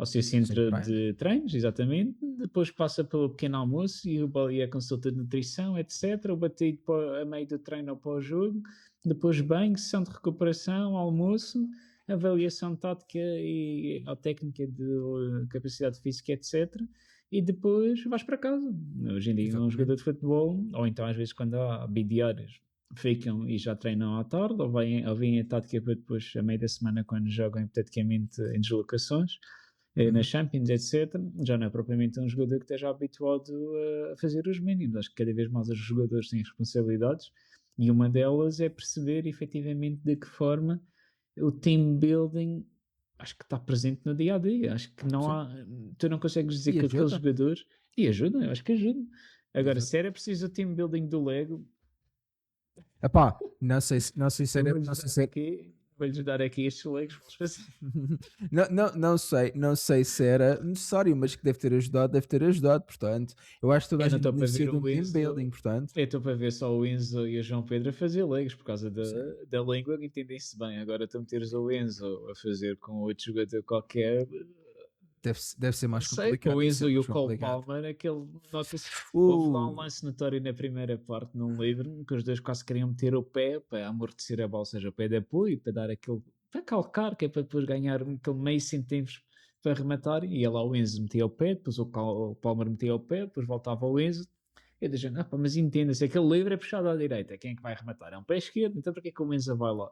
seu sim, centro treino. de treinos, exatamente. Depois passa pelo pequeno almoço e a consulta de nutrição, etc. O batido a meio do treino ou pós-jogo. Depois banho, sessão de recuperação, almoço, avaliação tática e a técnica de capacidade física, etc. E depois vais para casa. Hoje em dia, um Exatamente. jogador de futebol, ou então às vezes quando há bidiários, ficam e já treinam à tarde, ou vêm a tática para depois, a meio da semana, quando jogam hipoteticamente em deslocações na Uhum. Champions, etc., já não é propriamente um jogador que esteja habituado a fazer os mínimos. Acho que cada vez mais os jogadores têm responsabilidades e uma delas é perceber efetivamente de que forma o team building acho que está presente no dia a dia. Acho que não Sim. há. Tu não consegues dizer E que aqueles ajuda. jogadores. E ajudam, eu acho que ajudam. Agora, Exato. se era preciso o team building do Lego, Epá, vou-lhes dar aqui estes Legos para eles fazerem. não sei se era necessário, mas que deve ter ajudado, portanto, eu acho que toda a Eu não gente estou para beneficia ver de um o team building, Enzo. portanto, Eu estou para ver só o Enzo e o João Pedro a fazer leigos por causa da, sim, da língua que entendem-se bem. Agora tu meteres o Enzo a fazer com outro jogador qualquer, deve ser não mais sei, com complicado, o deve ser Enzo e o mais Cole complicado. Palmer, aquele nota-se. Houve lá um Uh, lance notório na primeira parte, não lembro, que os dois quase queriam meter o pé para amortecer a bola, ou seja, o pé de apoio, para dar aquele. Para calcar, que é para depois ganhar aquele meio centímetro para rematar. E ia lá o Enzo metia o pé, depois o Palmer metia o pé, depois voltava o Enzo. Eu dizendo, mas entenda-se, aquele livre é puxado à direita, quem é que vai rematar? É um pé esquerdo, então para que é que o Enzo vai lá?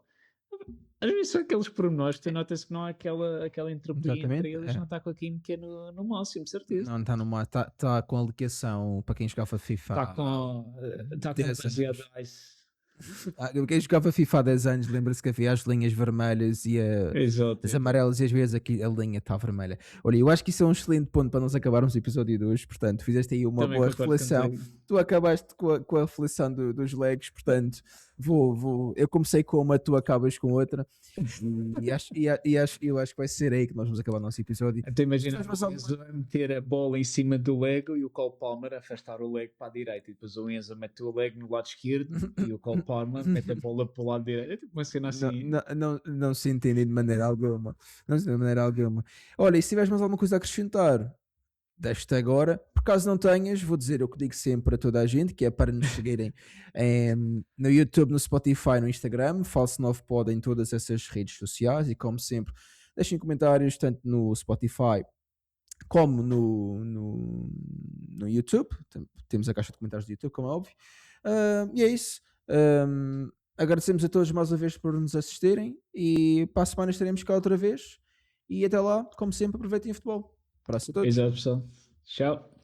Às vezes são aqueles pormenores que tu notas que não há aquela entropia entre Exatamente. eles, não está com a química no máximo, certeza. Não está numa. Está com a ligação para quem jogava FIFA Está há com 10 baseado anos. ice. Quem jogava FIFA há 10 anos lembra-se que havia as linhas vermelhas e Exato, as exato. amarelas, e às vezes aqui a linha está vermelha. Olha, eu acho que isso é um excelente ponto para nós acabarmos o episódio de hoje. Portanto, fizeste aí uma Também boa concordo reflexão. contigo. Tu acabaste com a reflexão dos Legos, portanto, eu comecei com uma, tu acabas com outra. Eu acho que vai ser aí que nós vamos acabar o nosso episódio. Então Se imagina tiveres mais o alguma. Enzo a meter a bola em cima do Lego e o Cole Palmer a afastar o Lego para a direita. E depois o Enzo mete o Lego no lado esquerdo e o Cole Palmer mete a bola para o lado direito. É tipo uma cena Não, assim. não, não, não se entende de maneira alguma. Não se entende de maneira alguma. Olha, e se tiveres mais alguma coisa a acrescentar, deixe-te agora. Por caso não tenhas, vou dizer o que digo sempre a toda a gente, que é para nos seguirem no YouTube, no Spotify, no Instagram, Falso 9 Pod em todas essas redes sociais, e como sempre, deixem comentários tanto no Spotify como no YouTube. Temos a caixa de comentários do YouTube, como é óbvio. E é isso. Agradecemos a todos mais uma vez por nos assistirem, e para a semana estaremos cá outra vez. E até lá, como sempre, aproveitem o futebol. Abraço a todos. Exato, pessoal. Tchau.